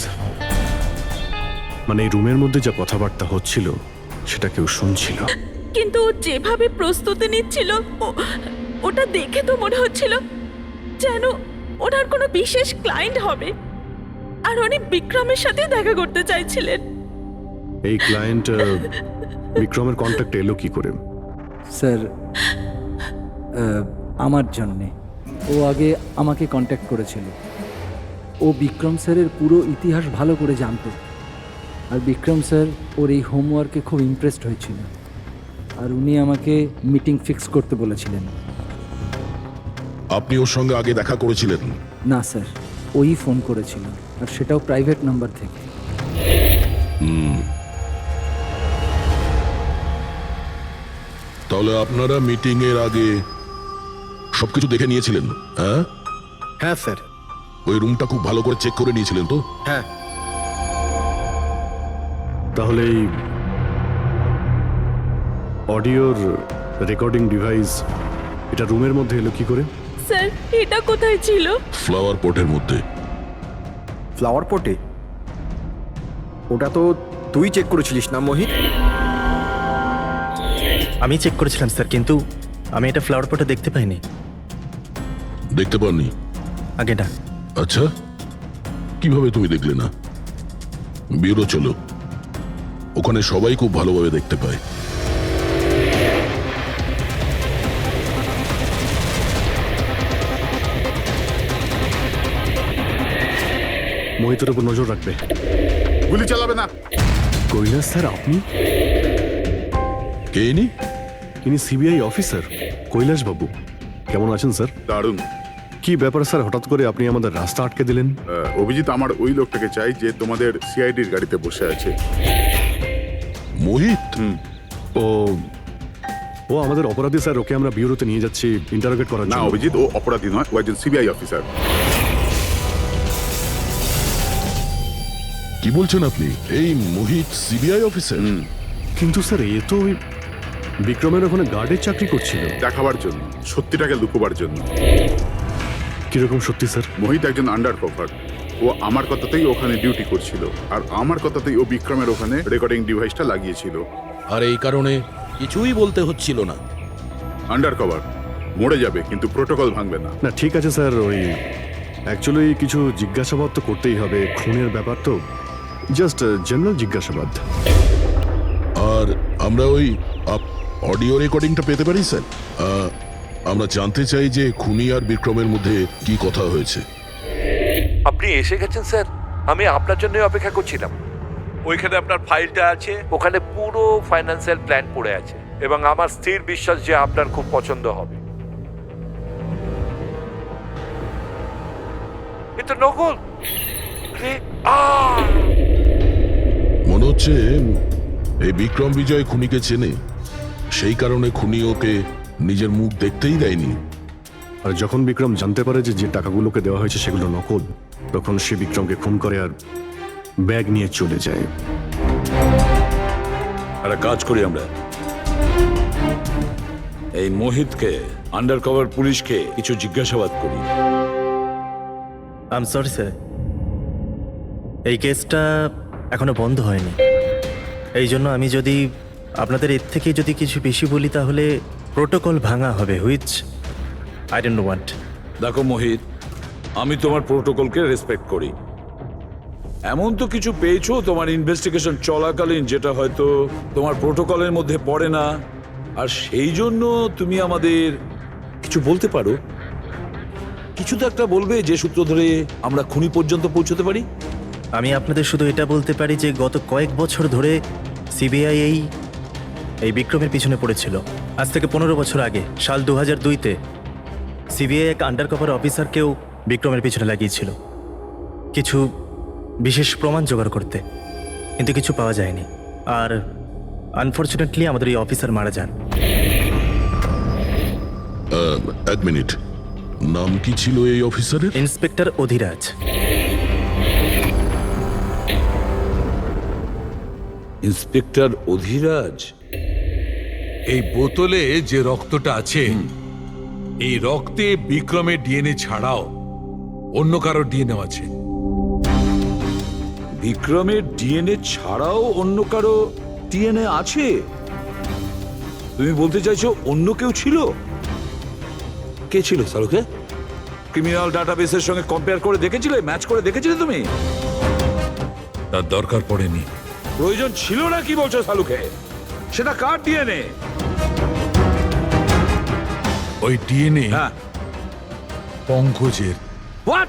মানে এই রুমের মধ্যে যা কথাবার্তা হচ্ছিল সেটা কেউ শুনছিল। কিন্তু ও যেভাবে প্রস্তুতি নিচ্ছিল, ওটা দেখে তো মনে হচ্ছিল যেন ওনার কোনো বিশেষ ক্লায়েন্ট হবে, আর উনি বিক্রমের সাথে দেখা করতে চাইছিলেন। এই ক্লায়েন্ট বিক্রমের কন্ট্যাক্ট এলো কি করে? স্যার আমার জন্যে ও আগে আমাকে কন্ট্যাক্ট করেছিল। ও বিক্রম স্যারের পুরো ইতিহাস ভালো করে জানতো, আর বিক্রম স্যার ওর এই হোমওয়ার্কে খুব ইমপ্রেসড হয়েছিল, আর উনি আমাকে মিটিং ফিক্স করতে বলেছিলেন। আপনি ওর সঙ্গে আগে দেখা করেছিলেন? না স্যার, ওই ফোন করেছিল, আর সেটাও প্রাইভেট নাম্বার থেকে। তাহলে আপনারা মিটিং এর আগে সবকিছু দেখে নিয়েছিলেন? হ্যাঁ হ্যাঁ স্যার। ওই রুমটা খুব ভালো করে চেক করে নিয়েছিলেন তো? হ্যাঁ। তাহলে এই অডিওর রেকর্ডিং ডিভাইস এটা রুমের মধ্যে এলো কি করে? স্যার এটা কোথায় ছিল? ফ্লাওয়ার পটের মধ্যে। ফ্লাওয়ার পটে? ওটা তো তুই চেক করেছিলিস না মোহিত? আমি চেক করেছিলাম স্যার, কিন্তু আমি এটা ফ্লাওয়ার পটে দেখতে পাইনি। দেখতে পাননি? আগে না। আচ্ছা, কিভাবে তুমি দেখলে না? ব্যুরো চলো, ওখানে সবাই খুব ভালোভাবে দেখতে পায়। মোহিতের উপর নজর রাখবে। গুলি চালাবে না। কৈলাস স্যার, আপনি? কে ইনি? ইনি সিবিআই অফিসার কৈলাস বাবু। কেমন আছেন স্যার? দারুণ। কি ব্যাপার স্যার, হঠাৎ করে আপনি আমাদের রাস্তা আটকে দিলেন? অভিজিৎ আমার ওই লোকটাকে চাই যে তোমাদের সিআইডির গাড়িতে বসে আছে। মোহিত? ও ও আমাদের অপরাধী স্যার, ওকে আমরা ব্যুরোতে নিয়ে যাচ্ছি ইন্টারোগেট করার না জন্য। অভিজিৎ, ও অপরাধী নয়, ও একজন সিবিআই অফিসার। কি বলছেন আপনি? এই মোহিত সিবিআই অফিসার? কিন্তু স্যার এ তো ওই বিক্রমের ওখানে গার্ডের চাকরি করছিল। দেখাবার জন্য, সত্যিটাকে লুকোবার জন্য। কিরকম সত্যি স্যার? মোহিত একজন আন্ডার কভার। ও আমার কথাতেই ওখানে ডিউটি করছিল, আর আমার কথাতেই ও বিক্রমের ওখানে রেকর্ডিং ডিভাইসটা লাগিয়েছিল। আর এই কারণে কিছুই বলতে হচ্ছিল না। আন্ডার কভার মরে যাবে, কিন্তু প্রোটোকল ভাঙবে না। না ঠিক আছে স্যার, ওই অ্যাকচুয়ালি কিছু জিজ্ঞাসাবাদ তো করতেই হবে, খুনের ব্যাপার তো, জাস্ট জেনারেল জিজ্ঞাসাবাদ। আর আমরা ওই অডিও রেকর্ডিংটা পেতে পারি স্যার? আমরা জানতে চাই যে খুনি আর বিক্রমের মধ্যে কি কথা হয়েছে। আপনি এসে গেছেন স্যার, আমি আপনার জন্যই অপেক্ষা করছিলাম। ওইখানে আপনার ফাইলটা আছে, ওখানে পুরো ফাইন্যান্সিয়াল প্ল্যান পড়ে আছে, এবং আমার স্থির বিশ্বাস যে আপনার খুব পছন্দ হবে। এটা নকল। মনে হচ্ছে এই বিক্রম বিজয় খুনিকে চেনে, সেই কারণে খুনি ওকে নিজের মুখ দেখতেই দেয়নি। আর যখন বিক্রম জানতে পারে যে যে টাকাগুলোকে দেওয়া হয়েছে সেগুলো নকল, তখন সে বিক্রমকে খুন করে আর ব্যাগ নিয়ে চলে যায়। একটা কাজ করি আমরা, এই মোহিতকে, আন্ডার কভার পুলিশকে কিছু জিজ্ঞাসাবাদ করি। আই এম সরি স্যার, এই কেসটা এখনো বন্ধ হয়নি। এই জন্য আমি যদি আপনাদের এর থেকে যদি কিছু বেশি বলি তাহলে প্রোটোকল ভাঙা হবে, হুইচ আই ডোন্ট ওয়ান্ট। দেখো মোহিত, আমি তোমার প্রোটোকলকে রেসপেক্ট করি। এমন তো কিছু পেয়েছো তোমার ইনভেস্টিগেশন চলাকালীন যেটা হয়তো তোমার প্রোটোকলের মধ্যে পড়ে না, আর সেই জন্য তুমি আমাদের কিছু বলতে পারো। কিছু তো একটা বলবে যে সূত্র ধরে আমরা খুনি পর্যন্ত পৌঁছতে পারি। আমি আপনাদের শুধু এটা বলতে পারি যে গত কয়েক বছর ধরে সিবিআই এই বিক্রমের পিছনে পড়েছিল। আজ থেকে 15 বছর আগে, সাল 2002-তে সিবিআই এক আন্ডার কভার অফিসারকেও বিক্রমের পিছনে লাগিয়েছিল কিছু বিশেষ প্রমাণ জোগাড় করতে, কিন্তু কিছু পাওয়া যায়নি। আর আনফর্চুনেটলি আমাদের এই অফিসার মারা যান। এক মিনিট, নাম কি ছিল এই অফিসারের? ইন্সপেক্টর অধিরাজ। ইন্সপেক্টর অধিরাজ? এই বোতলে যে রক্তটা আছে, এই রক্তে বিক্রমের ডিএনএ ছাড়াও অন্য কারো ডিএনএ আছে। বিক্রমের ডিএনএ ছাড়াও অন্য কারো ডিএনএ আছে? তুমি বলতে চাইছো অন্য কেউ ছিল? কে ছিল সালুকে? ক্রিমিনাল ডাটাবেসের সঙ্গে কম্পেয়ার করে দেখেছিলে, ম্যাচ করে দেখেছিলে তুমি? তার দরকার পড়েনি। প্রয়োজন ছিল না কি বলছো সালুকে? সেটা কার ডিএনএ? ওই ডিএনএ হ্যাঁ, পঙ্কজের। হোয়াট?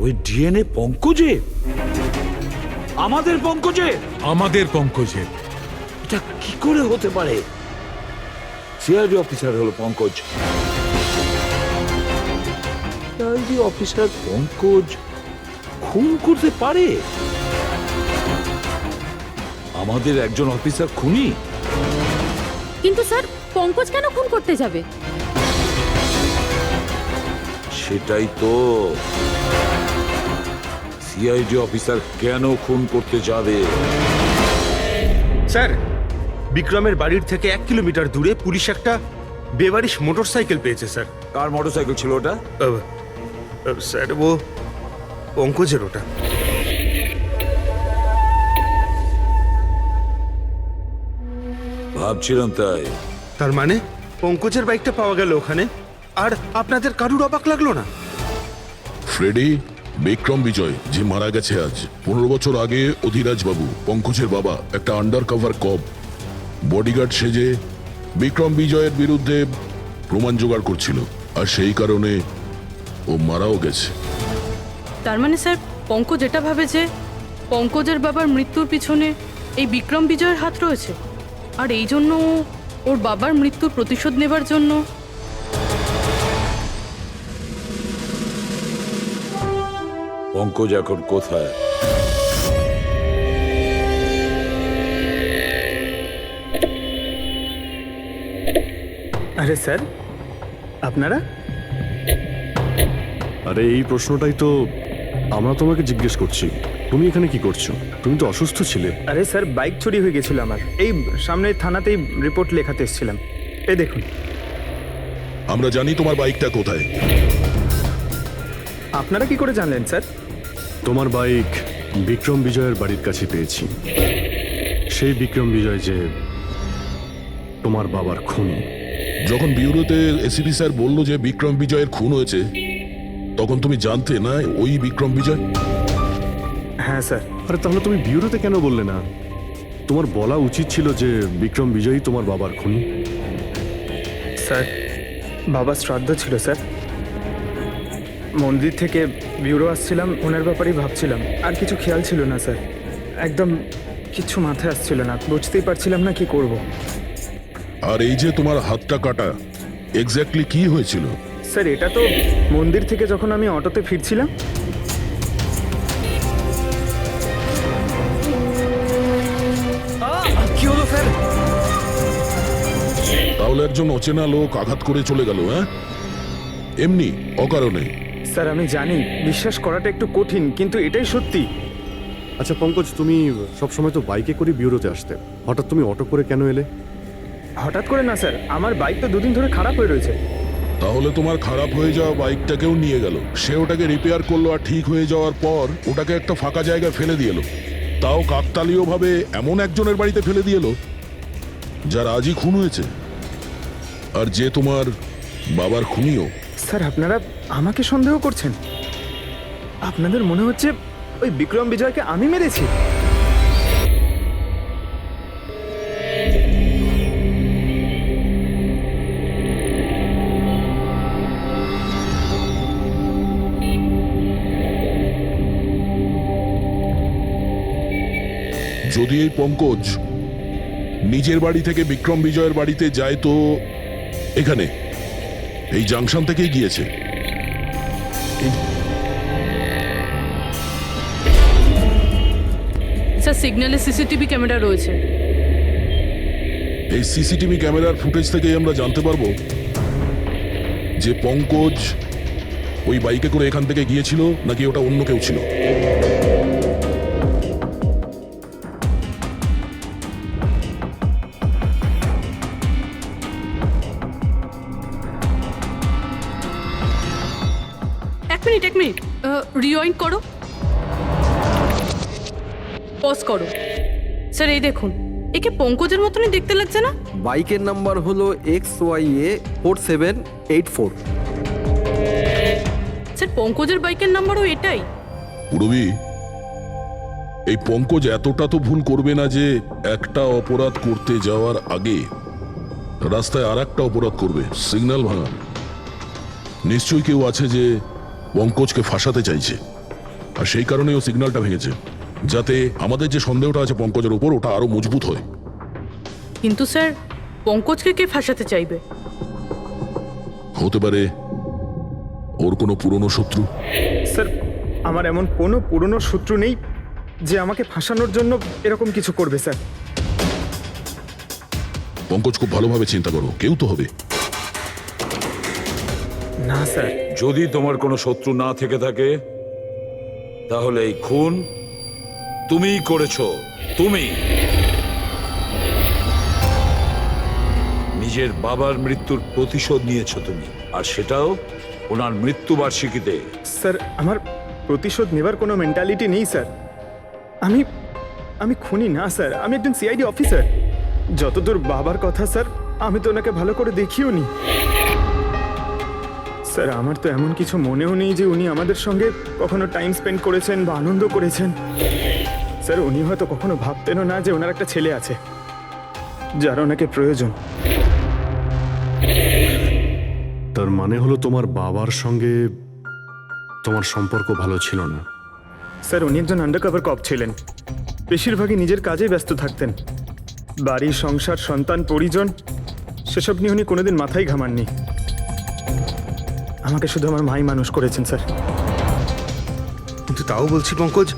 ওই ডিএনএ পঙ্কজের? আমাদের পঙ্কজের? আমাদের পঙ্কজের। এটা কি করে হতে পারে? সিআইডি অফিসার হলো পঙ্কজ। সিআইডি অফিসার পঙ্কজ খুন করতে পারে? আমাদের একজন অফিসার খুনি? কিন্তু স্যার, পঙ্কজ কেন খুন করতে যাবে? সেটাই তো, সিআইডি অফিসার কেন খুন করতে যাবে? স্যার, বিক্রমের বাড়ির থেকে 1 কিলোমিটার দূরে পুলিশ একটা বেবারিশ মোটরসাইকেল পেয়েছে স্যার। কার মোটরসাইকেল ছিল ওটা? স্যার ও পঙ্কজের ওটা। ভাবছিলাম তাই। তার মানে পঙ্কজের বাইকটা পাওয়া গেল ওখানে, আর আপনাদের কারুর অবাক লাগলো না? ফ্রেডি, বিক্রম বিজয় যে মারা গেছে আজ 15 বছর আগে, অধিরাজ বাবু পঙ্কজের বাবা একটা আন্ডার কভার কব বডিগার্ড সেজে বিক্রম বিজয়ের বিরুদ্ধে প্রমাণ জোগাড় করছিল, আর সেই কারণে ও মারাও গেছে। তার মানে স্যার পঙ্কজ এটা ভাবে যে পঙ্কজের বাবার মৃত্যুর পিছনে এই বিক্রম বিজয়ের হাত রয়েছে, আর এই জন্য ও ওর বাবার মৃত্যুর প্রতিশোধ নেবার জন্য। পঙ্কজ এখন কোথায়? আরে স্যার, আপনারা? আরে এই প্রশ্নটাই তো আমরা তোমাকে জিজ্ঞেস করছি। তুমি এখানে কি করছো? তুমি তো অসুস্থ ছিলে। আরে স্যার, বাইক চুরি হয়ে গেছিল আমার। এই সামনের থানাতেই রিপোর্ট লেখাতে এসেছিলাম। এই দেখুন। আমরা জানি তোমার বাইকটা কোথায়। আপনারা কি করে জানলেন স্যার? তোমার বাইক বিক্রম বিজয়ের বাড়ির কাছে পেয়েছি। সেই বিক্রম বিজয় যে তোমার বাবার খুনি। যখন বিউরোতে এসিপি স্যার বলল যে বিক্রম বিজয়ের খুন হয়েছে, তখন তুমি জানতে না ওই বিক্রম বিজয়? হ্যাঁ স্যার। আরে তাহলে তুমি বিউরোতে কেন বললে না? তোমার বলা উচিত ছিল যে বিক্রম বিজয়ই তোমার বাবার খুনি। স্যার, বাবা শ্রাদ্ধ ছিল স্যার। মন্দির থেকে ব্যুরো আসছিলাম, ওনার ব্যাপারেই ভাবছিলাম, আর কিছু খেয়াল ছিল না স্যার। একদম কিছু মাথায় আসছিল না, বুঝতেই পারছিলাম না কি করব। আর এই যে তোমার হাতটা কাটা, এক্স্যাক্টলি কি হয়েছিল? স্যার, এটা তো মন্দির থেকে যখন আমি অটোতে ফিরছিলাম। কি হলো স্যার? তাহলে একজন অচেনা লোক আঘাত করে চলে গেল? হ্যাঁ, এমনি অকারণে? স্যার, আমি জানি বিশ্বাস করাটা একটু কঠিন, কিন্তু এটাই সত্যি। আচ্ছা পঙ্কজ, তুমি সবসময় তো বাইকে করে বিউরোতে আসতে, হঠাৎ তুমি অটো করে কেন এলে? হঠাৎ করে না স্যার, আমার বাইক তো দুদিন ধরে খারাপ হয়ে রয়েছে। তাহলে তোমার খারাপ হয়ে যাওয়া বাইকটাকেও নিয়ে গেল, সে ওটাকে রিপেয়ার করলো, আর ঠিক হয়ে যাওয়ার পর ওটাকে একটা ফাঁকা জায়গায় ফেলে দিয়ে এলো, তাও কাকতালীয় ভাবে এমন একজনের বাড়িতে ফেলে দিয়ে এলো যার আজই খুন হয়েছে, আর যে তোমার বাবার খুনিও। স্যার, আপনারা আমাকে সন্দেহ করছেন? আপনাদের মনে হচ্ছে ওই বিক্রম বিজয়কে আমি মেরেছি? যদি এই পঙ্কজ নিজের বাড়ি থেকে বিক্রম বিজয়ের বাড়িতে যায়, তো এখানে এই জাংশন থেকেই গিয়েছে। স্যার, সিগন্যালে সিসিটিভি ক্যামেরা রয়েছে। এই সিসিটিভি ক্যামেরার ফুটেজ থেকেই আমরা জানতে পারবো যে পঙ্কজ ওই বাইকে করে এখান থেকে গিয়েছিল নাকি ওটা অন্য কেউ ছিল। এক মিনিট রিওয়াইন্ড করো, পজ করো। স্যার, এই দেখুন, একে পঙ্কজের মতনই দেখতে লাগছে না? বাইকের নাম্বার হলো XYA 4784। স্যার, পঙ্কজের বাইকের নাম্বারও এটাই। পুরবি, এই পঙ্কজ এতটা তো ভুল করবে না যে একটা অপরাধ করতে যাওয়ার আগে রাস্তায় আর একটা অপরাধ করবে, সিগন্যাল ভাঙা। নিশ্চয়ই কেউ আছে যে পঙ্কজকে ফাঁসাতে চাইছে, আর সেই কারণে ও সিগন্যালটা ভেঙেছে, যাতে আমাদের যে সন্দেহটা আছে পঙ্কজের উপর, ওটা আরো মজবুত হয়। কিন্তু স্যার, পঙ্কজকে কে ফাঁসাতে চাইবে? হতে পারে ওর কোনো পুরনো শত্রু। স্যার, আমার এমন কোনো পুরনো শত্রু নেই যে আমাকে ফাঁসানোর জন্য এরকম কিছু করবে স্যার। পঙ্কজ, খুব ভালোভাবে চিন্তা করো, কেউ তো হবে। না স্যার। যদি তোমার কোনো শত্রু না থেকে থাকে, তাহলে এই খুন তুমিই করেছো। তুমি নিজের বাবার মৃত্যুর প্রতিশোধ নিয়েছো তুমি, আর সেটাও ওনার মৃত্যুবার্ষিকীতে। স্যার আমার প্রতিশোধ নেবার কোনো মেন্টালিটি নেই স্যার। আমি আমি খুনি না স্যার, আমি একজন সিআইডি অফিসার। যতদূর বাবার কথা স্যার, আমি তো ওনাকে ভালো করে দেখিও নি স্যার। আমার তো এমন কিছু মনেও নেই যে উনি আমাদের সঙ্গে কখনো টাইম স্পেন্ড করেছেন বা আনন্দ করেছেন। স্যার উনি হয়তো কখনো ভাবতেনও না যে ওনার একটা ছেলে আছে যার ওনাকে প্রয়োজন। তার মানে হলো তোমার বাবার সঙ্গে তোমার সম্পর্ক ভালো ছিল না? স্যার উনি একজন আন্ডারকভার কপ ছিলেন, বেশিরভাগই নিজের কাজে ব্যস্ত থাকতেন। বাড়ি, সংসার, সন্তান, পরিজন সেসব নিয়ে উনি কোনোদিন মাথায় ঘামাননি। আমাকে শুধু আমার মাই মানুষ করেছেন স্যার। কিন্তু তাও বলছি পঙ্কজ,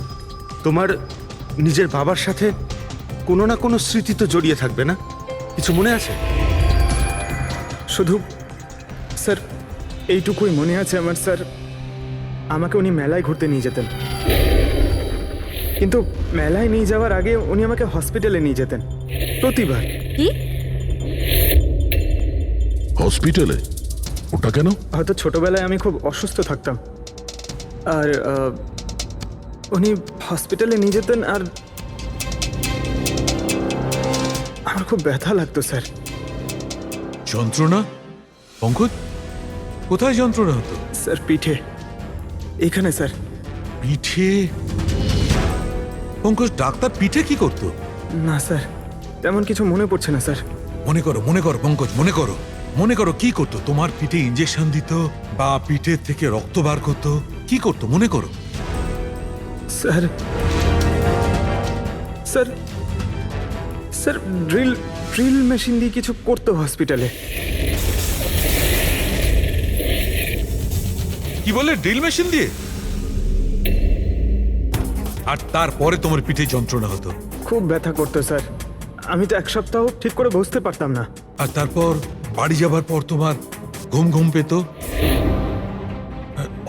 তোমার নিজের বাবার সাথে কোনো না কোনো স্মৃতি তো জড়িয়ে থাকবে না? কিছু মনে আছে? শুধু স্যার এইটুকুই মনে আছে আমার স্যার, আমাকে উনি মেলায় ঘুরতে নিয়ে যেতেন, কিন্তু মেলায় নিয়ে যাওয়ার আগে উনি আমাকে হসপিটালে নিয়ে যেতেন প্রতিবার। কি হসপিটালে? ওটা কেন? হয়তো ছোটবেলায় আমি খুব অসুস্থ থাকতাম, আর উনি হসপিটালে নিয়ে যেতেন, আর আমার খুব ব্যথা লাগতো স্যার। যন্ত্রণা? পঙ্কজ, কোথায় যন্ত্রণা হতো? স্যার পিঠে, এখানে স্যার। পিঠে? পঙ্কজ, ডাক্তার পিঠে কি করতো? না স্যার, তেমন কিছু মনে পড়ছে না স্যার। মনে করো পঙ্কজ, মনে করো কি করতো? তোমার পিঠে ইঞ্জেকশন দিত বা পিঠের থেকে রক্ত বার করতো? কি করতো মনে করো? Sir sir sir drill drill machine দিয়ে কিছু করতো হসপিটালে। কি বলে? ড্রিল মেশিন দিয়ে? আর তারপরে তোমার পিঠে যন্ত্রণা হতো? খুব ব্যথা করতো স্যার, আমি তো এক সপ্তাহ ঠিক করে বসতে পারতাম না। আর তারপর বাড়ি যাবার পর তোমার ঘুম ঘুম পেত,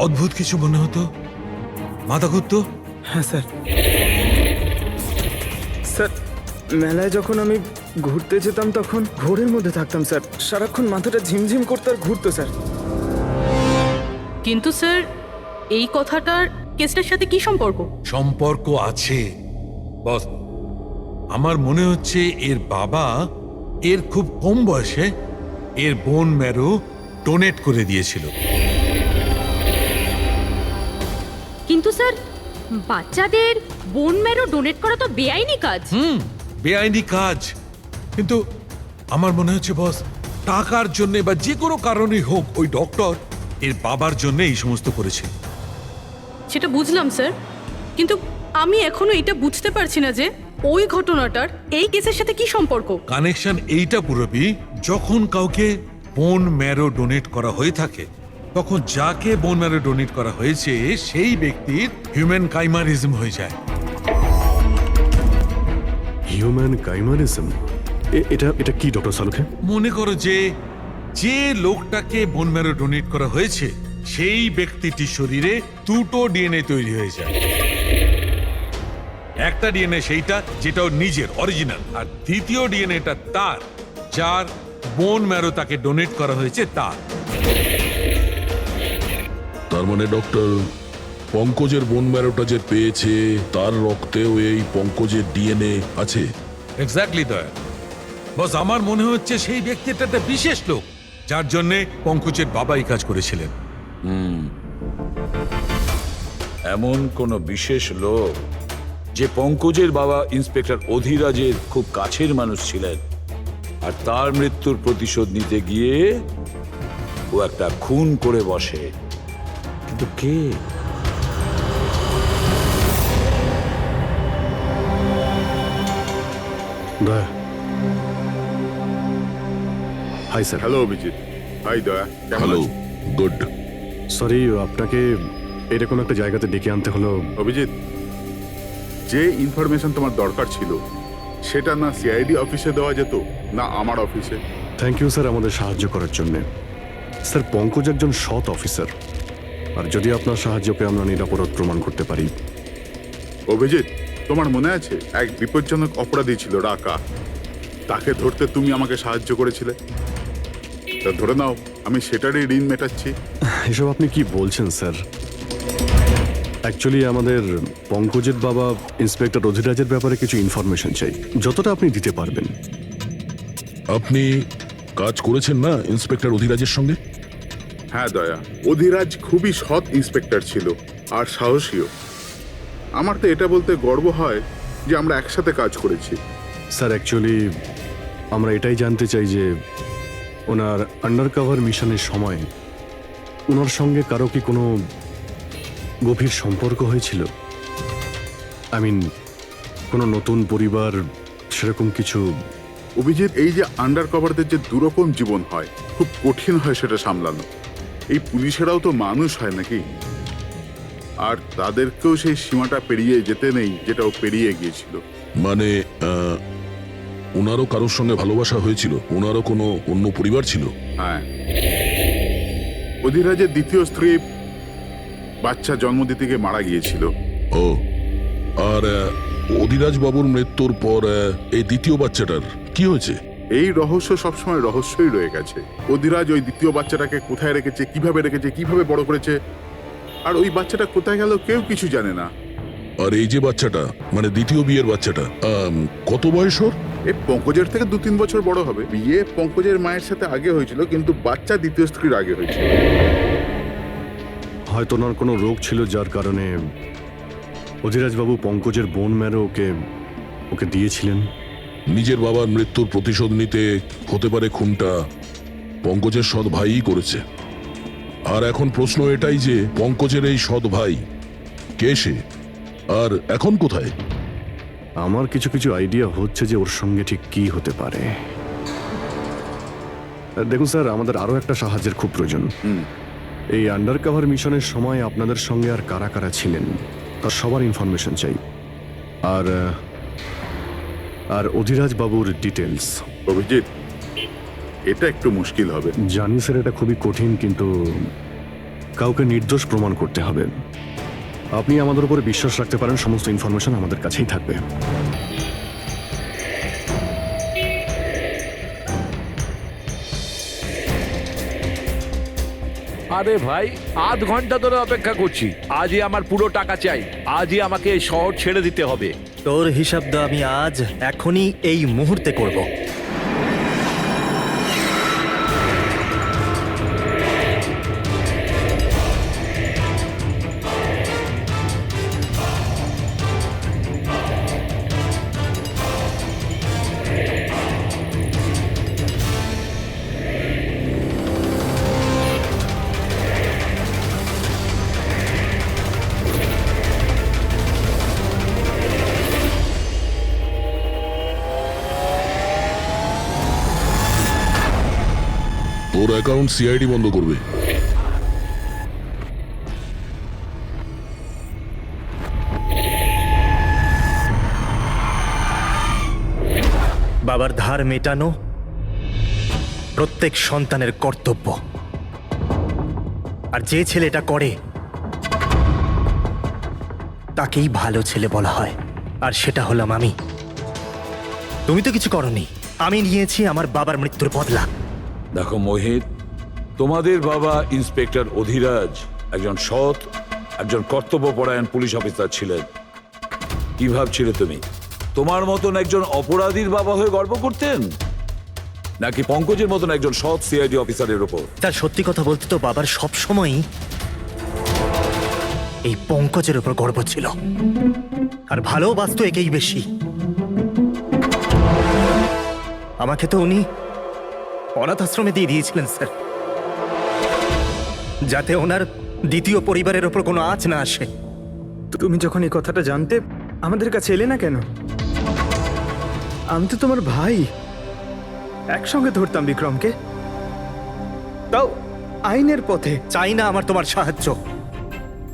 অদ্ভুত কিছু মনে হতো, মাথা ঘুরতো? হ্যাঁ স্যার। স্যার মেলায় যখন আমি ঘুরতে যেতাম তখন ঘোরের মধ্যে থাকতাম স্যার, সারাক্ষণ মাথাটা ঝিমঝিম করতে আর ঘুরতো স্যার। কিন্তু স্যার এই কথাটার কেসটার সাথে কি সম্পর্ক? সম্পর্ক আছে বস। আমার মনে হচ্ছে এর বাবা এর খুব কম বয়সে এর বোন ম্যারো ডোনেট করে দিয়েছিল। কিন্তু স্যার বাচ্চাদের বোন ম্যারো ডোনেট করা তো বেআইনি কাজ। বেআইনি কাজ, কিন্তু আমার মনে হচ্ছে বস টাকার জন্য বা যে কোনো কারণে হোক ওই ডক্টর এর বাবার জন্য এই সমস্ত করেছে। সেটা বুঝলাম স্যার, কিন্তু আমি এখনো এটা বুঝতে পারছি না যে ওই ঘটনাটার এই কেসের সাথে কি সম্পর্ক। কানেকশন এইটা পুরোপুরি, যখন কাউকে বোন ম্যারো ডোনেট করা হয়ে থাকে তখন যাকে বোন ম্যারো ডোনেট করা হয়েছে সেই ব্যক্তির হিউম্যান কাইমারিজম হয়ে যায়। হিউম্যান কাইমারিজম? এটা এটা কি ডক্টর সালুখে? মনে করো যে যে লোকটাকে বোন ম্যারো ডোনেট করা হয়েছে সেই ব্যক্তিটির শরীরে দুটো ডিএনএ তৈরি হয়ে যায়। একটা ডিএনএ সেইটা যেটা ওর নিজের অরিজিনাল, আর দ্বিতীয় ডিএনএটা তার যার বোন ম্যারো তাকে ডোনেট করা হয়েছে তার। তার মানে ডক্টর, পঙ্কজের বোন ম্যারোটা যে পেয়েছে তার রক্তেও এই পঙ্কজের ডিএনএ আছে? এক্স্যাক্টলি দয়া বস, আমার মনে হচ্ছে সেই ব্যক্তিটা একটা বিশেষ লোক যার জন্য পঙ্কজের বাবা এই কাজ করেছিলেন। এমন কোন বিশেষ লোক যে পঙ্কজের বাবা ইন্সপেক্টর অধিরাজের খুব কাছের মানুষ ছিলেন, আর তার মৃত্যুর প্রতিশোধ নিতে গিয়ে ও একটা খুন করে বসে। কিন্তু কে? Daya. Hi sir. Hello Abhijit. Hi Daya. Hello. Good. Sorry, আপনাকে এরকম একটা জায়গাতে ডেকে আনতে হলো। অভিজিৎ, যে ইনফরমেশন তোমার দরকার ছিল সেটা না সিআইডি অফিসে দেওয়া যেত না আমার অফিসে? থ্যাংক ইউ স্যার আমাদের সাহায্য করার জন্য। স্যার পঙ্কজ একজন সৎ অফিসার, আর যদি আপনার সাহায্যকে আমরা নিরাপরাধ প্রমাণ করতে পারি। অভিজিৎ, তোমার মনে আছে এক বিপজ্জনক অপরাধী ছিল রাকা, তাকে ধরতে তুমি আমাকে সাহায্য করেছিলে? তা ধরে নাও আমি সেটারই ঋণ মেটাচ্ছি। এসব আপনি কি বলছেন স্যার? অ্যাকচুয়ালি আমাদের পঙ্কজের বাবা ইন্সপেক্টর অধিরাজের ব্যাপারে কিছু ইনফরমেশন চাই, যতটা আপনি দিতে পারবেন। আপনি কাজ করেছেন না ইন্সপেক্টর অধিরাজের সঙ্গে? হ্যাঁ দয়া, অধিরাজ খুবই সৎ ইন্সপেক্টর ছিল আর সাহসীও। আমার তো এটা বলতে গর্ব হয় যে আমরা একসাথে কাজ করেছি। স্যার অ্যাকচুয়ালি আমরা এটাই জানতে চাই যে ওনার আন্ডারকভার মিশনের সময় ওনার সঙ্গে কারো কি কোনো গভীর সম্পর্ক হয়েছিল? আই মিন কোনো নতুন পরিবার, সেরকম কিছু? অভিজিৎ, এই যে আন্ডার কভারদের যে দুরকম জীবন হয়, খুব কঠিন হয় সেটা সামলানো। এই পুলিশেরাও তো মানুষ হয় নাকি, আর তাদেরকেও সেই সীমাটা পেরিয়ে যেতে নেই যেটা ও পেরিয়ে গিয়েছিল। মানে ওনারও কারোর সঙ্গে ভালোবাসা হয়েছিল? ওনারও কোনো অন্য পরিবার ছিল? হ্যাঁ, অধিরাজের দ্বিতীয় স্ত্রী বাচ্চা জন্ম দিতে গিয়ে মারা গিয়েছিল। ও, আর অধিরাজ বাবুর মৃত্যুর পর এই দ্বিতীয় বাচ্চাটার কি হয়েছে? এই রহস্য সবসময় রহস্যই রয়ে গেছে। অধিরাজ ওই দ্বিতীয় বাচ্চাটাকে কোথায় রেখেছে, কিভাবে বড় করেছে, আর ওই বাচ্চাটা কোথায় গেল কেউ কিছু জানে না। আর এই যে বাচ্চাটা, মানে দ্বিতীয় বিয়ের বাচ্চাটা, কত বয়স ওর? এ পঙ্কজের থেকে 2-3 বছর বড় হবে। বিয়ে পঙ্কজের মায়ের সাথে আগে হয়েছিল, কিন্তু বাচ্চা দ্বিতীয় স্ত্রীর আগে হয়েছিল। হয়তো ওনার কোনো রোগ ছিল যার কারণে অধিরাজবাবু পঙ্কজের বোন ম্যারো ওকে দিয়েছিলেন। নিজের বাবার মৃত্যুর প্রতিশোধ নিতে হতে পারে খুনটা পঙ্কজের সৎ ভাইই করেছে। আর এখন প্রশ্ন এটাই যে পঙ্কজের এই সৎ ভাই কে সে, আর এখন কোথায়? আমার কিছু কিছু আইডিয়া হচ্ছে যে ওর সঙ্গে ঠিক কি হতে পারে। দেখুন স্যার, আমাদের আরো একটা সাহায্যের খুব প্রয়োজন। এই আন্ডারকভার মিশনের সময় আপনাদের সঙ্গে আর কারা কারা ছিলেন তার সবার ইনফরমেশন চাই, আর অধিরাজ বাবুর ডিটেলস। অভিজিৎ, এটা একটু মুশকিল হবে। জানি স্যার, এটা খুবই কঠিন, কিন্তু কাউকে নির্দোষ প্রমাণ করতে হবে। আপনি আমাদের উপরে বিশ্বাস রাখতে পারেন, সমস্ত ইনফরমেশন আমাদের কাছেই থাকবে। আরে ভাই, আধ ঘন্টা ধরে অপেক্ষা করছি। আজই আমার পুরো টাকা চাই। আজই আমাকে এই শহর ছেড়ে দিতে হবে। তোর হিসাব দা আমি আজ এখনই এই মুহূর্তে করব। তোর অ্যাকাউন্ট সিআইডি বন্ধ করবে। বাবার ধার মেটানো প্রত্যেক সন্তানের কর্তব্য, আর যে ছেলে এটা করে তাকেই ভালো ছেলে বলা হয়, আর সেটা হলাম আমি। তুমি তো কিছু করনি, আমি নিয়েছি আমার বাবার মৃত্যুর বদলা। দেখো মোহিত, তোমাদের বাবা ইন্সপেক্টর অধিরাজ একজন সৎ, একজন কর্তব্যপরায়ণ পুলিশ অফিসার ছিলেন। কি ভাবছিলে তুমি? তোমার মতন একজন অপরাধীর বাবা হয়ে গর্ব করতেন, নাকি পঙ্কজের মতন একজন সৎ সিআইডি অফিসারের উপর? তার সত্যি কথা বলতে তো বাবার সব সময়ই এই পঙ্কজের উপর গর্ব ছিল, আর ভালোবাসতো একেই বেশি। আমাকে তো উনি অনাথ আশ্রমে দিয়ে দিয়েছিলেন স্যার, যাতে ওনার দ্বিতীয় পরিবারের ওপর কোনো আঁচ না আসে। তুমি যখন এই কথাটা জানতে আমাদের কাছে এলে না কেন? আমি তো তোমার ভাই, একসঙ্গে ধরতাম বিক্রমকে, তাও আইনের পথে। চাই না আমার তোমার সাহায্য।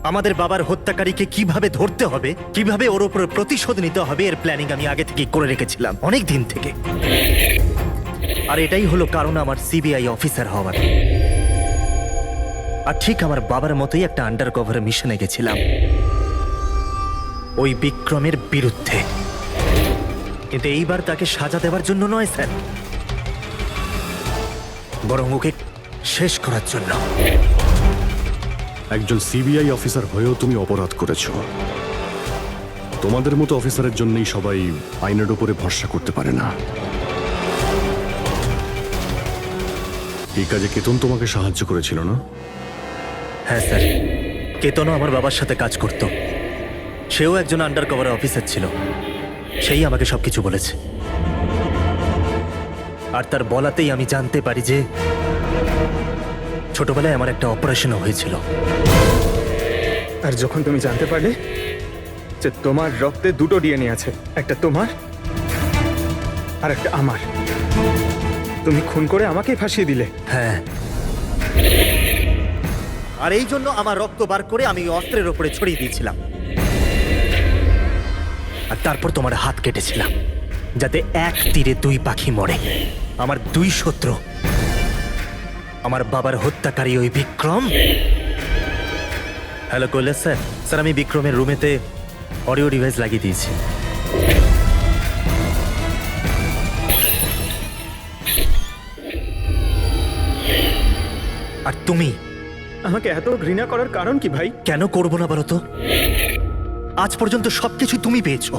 আমাদের বাবার হত্যাকারীকে কিভাবে ধরতে হবে, কিভাবে ওর উপর প্রতিশোধ নিতে হবে, এর প্ল্যানিং আমি আগে থেকে করে রেখেছিলাম, অনেক দিন থেকে। আর এটাই হলো কারণ আমার সিবিআই অফিসার হওয়ার। আর ঠিক আমার বাবার মতোই একটা আন্ডার কভার মিশনে গেছিলাম ওই বিক্রমের বিরুদ্ধে, কিন্তু এইবার তাকে সাজা দেওয়ার জন্য নয় স্যার, বরং ওকে শেষ করার জন্য। একজন সিবিআই অফিসার হয়েও তুমি অপরাধ করেছো। তোমাদের মতো অফিসারের জন্যই সবাই আইনের উপরে ভরসা করতে পারে না। এই কাজে কেতন তোমাকে সাহায্য করেছিল না? হ্যাঁ স্যার, কেতনও আমার বাবার সাথে কাজ করত। সেও একজন আন্ডার কভার অফিসার ছিল। সেই আমাকে সবকিছু বলেছে। আর তার বলাতেই আমি জানতে পারি যে ছোটবেলায় আমার একটা অপারেশনও হয়েছিল। আর যখন তুমি জানতে পারলে যে তোমার রক্তে দুটো ডিএনএ আছে, একটা তোমার আর একটা আমার, তুমি খুন করে আমাকেই ফাঁসিয়ে দিলে। হ্যাঁ, আর এই জন্য আমার রক্ত বার করে আমি অস্ত্রের ওপরে ছড়িয়ে দিয়েছিলাম। আর তারপর তোমার হাত কেটেছিলাম, যাতে এক তীরে দুই পাখি মরে। আমার দুই শত্রু, আমার বাবার হত্যাকারী ওই Vikram. Hello Kailash sir. Sir, আমি বিক্রমের রুমেতে অডিও ডিভাইস লাগিয়ে দিয়েছি। আর তুমি আমাকে এত ঘৃণা করার কারণ কি ভাই? কেন করবো না বলো তো? আজ পর্যন্ত সবকিছু তুমি পেয়েছো।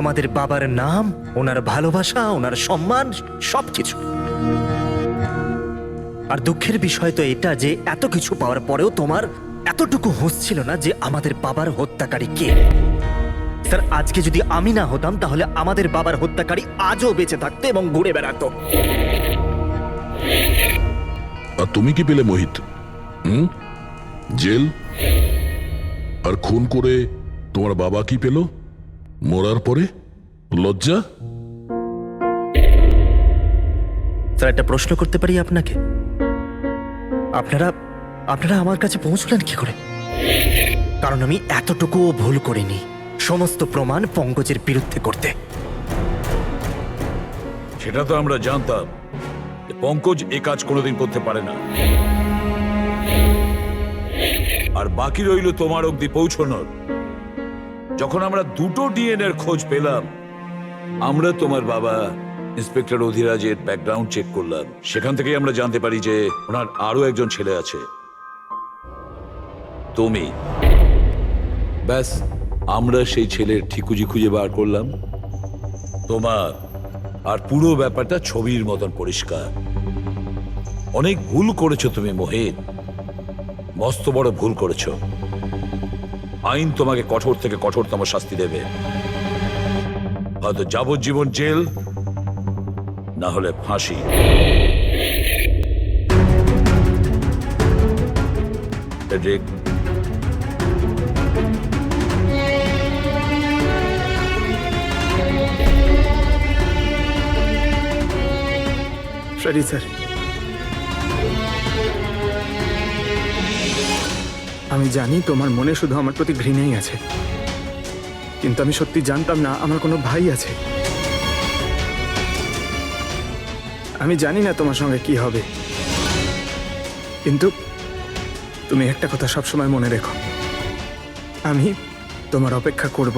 আমাদের বাবার নাম, ওনার ভালোবাসা, ওনার সম্মান, সবকিছু। আর দুঃখের বিষয় তো এটা যে এত কিছু পাওয়ার পরেও তোমার এতটুকু হুঁশ ছিল না যে আমাদের বাবার হত্যাকারী কে। স্যার, আজকে যদি আমি না হতাম তাহলে আমাদের বাবার হত্যাকারী আজও বেঁচে থাকতো এবং ঘুরে বেড়াতো। আর তুমি কি পেলে মোহিত? জেল। আর খুন করে তোমার বাবা কি পেল? মরার পরে লজ্জা। স্যার, একটা প্রশ্ন করতে পারি আপনাকে? আপনারা আমার কাছে পৌঁছলেন কি করে? কারণ আমি এতটুকুও ভুল করিনি সমস্ত প্রমাণ পঙ্কজের বিরুদ্ধে করতে। সেটা তো আমরা জানতাম যে পঙ্কজ এ কাজ কোনোদিন করতে পারে না। আর বাকি রইল তোমার অবধি পৌঁছানোর। যখন আমরা দুটো ডিএনএর খোঁজ পেলাম, আমরা তোমার বাবা ইন্সপেক্টর অধিরাজের ব্যাকগ্রাউন্ড চেক করলাম। সেখান থেকেই আমরা জানতে পারি যে ওনার আরো একজন ছেলে আছে, তুমি। ব্যাস, আমরা সেই ছেলের ঠিকুজি খুঁজে বার করলাম তোমার। আর পুরো ব্যাপারটা ছবির মতন পরিষ্কার। অনেক ভুল করেছো তুমি মোহিত, মস্ত বড় ভুল করেছো। আইন তোমাকে কঠোর থেকে কঠোরতম শাস্তি দেবে। হয়তো যাবজ্জীবন জেল, না হলে ফাঁসি। ফ্রেডরিক, সরি স্যার, আমি জানি তোমার মনে শুধু আমার প্রতি ঘৃণাই আছে, কিন্তু আমি সত্যি জানতাম না আমার কোনো ভাই আছে। আমি জানি না তোমার সঙ্গে কি হবে, কিন্তু তুমি একটা কথা সবসময় মনে রেখো, আমি তোমার অপেক্ষা করব।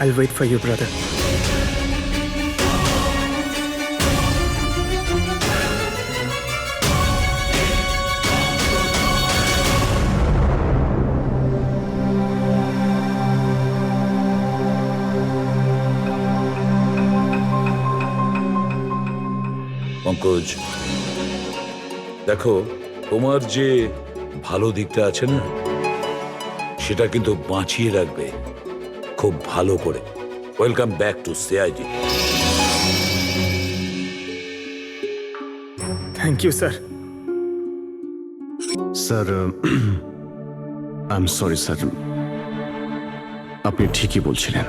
I'll wait for you, brother. Pankaj, দেখো, তোমার যে ভালো দিকটা আছে না, সেটা কিন্তু বাঁচিয়ে রাখবে খুব ভালো করে। Welcome back to CID. Thank you sir. Sir, I am sorry sir, আপনি ঠিকই বলছিলেন।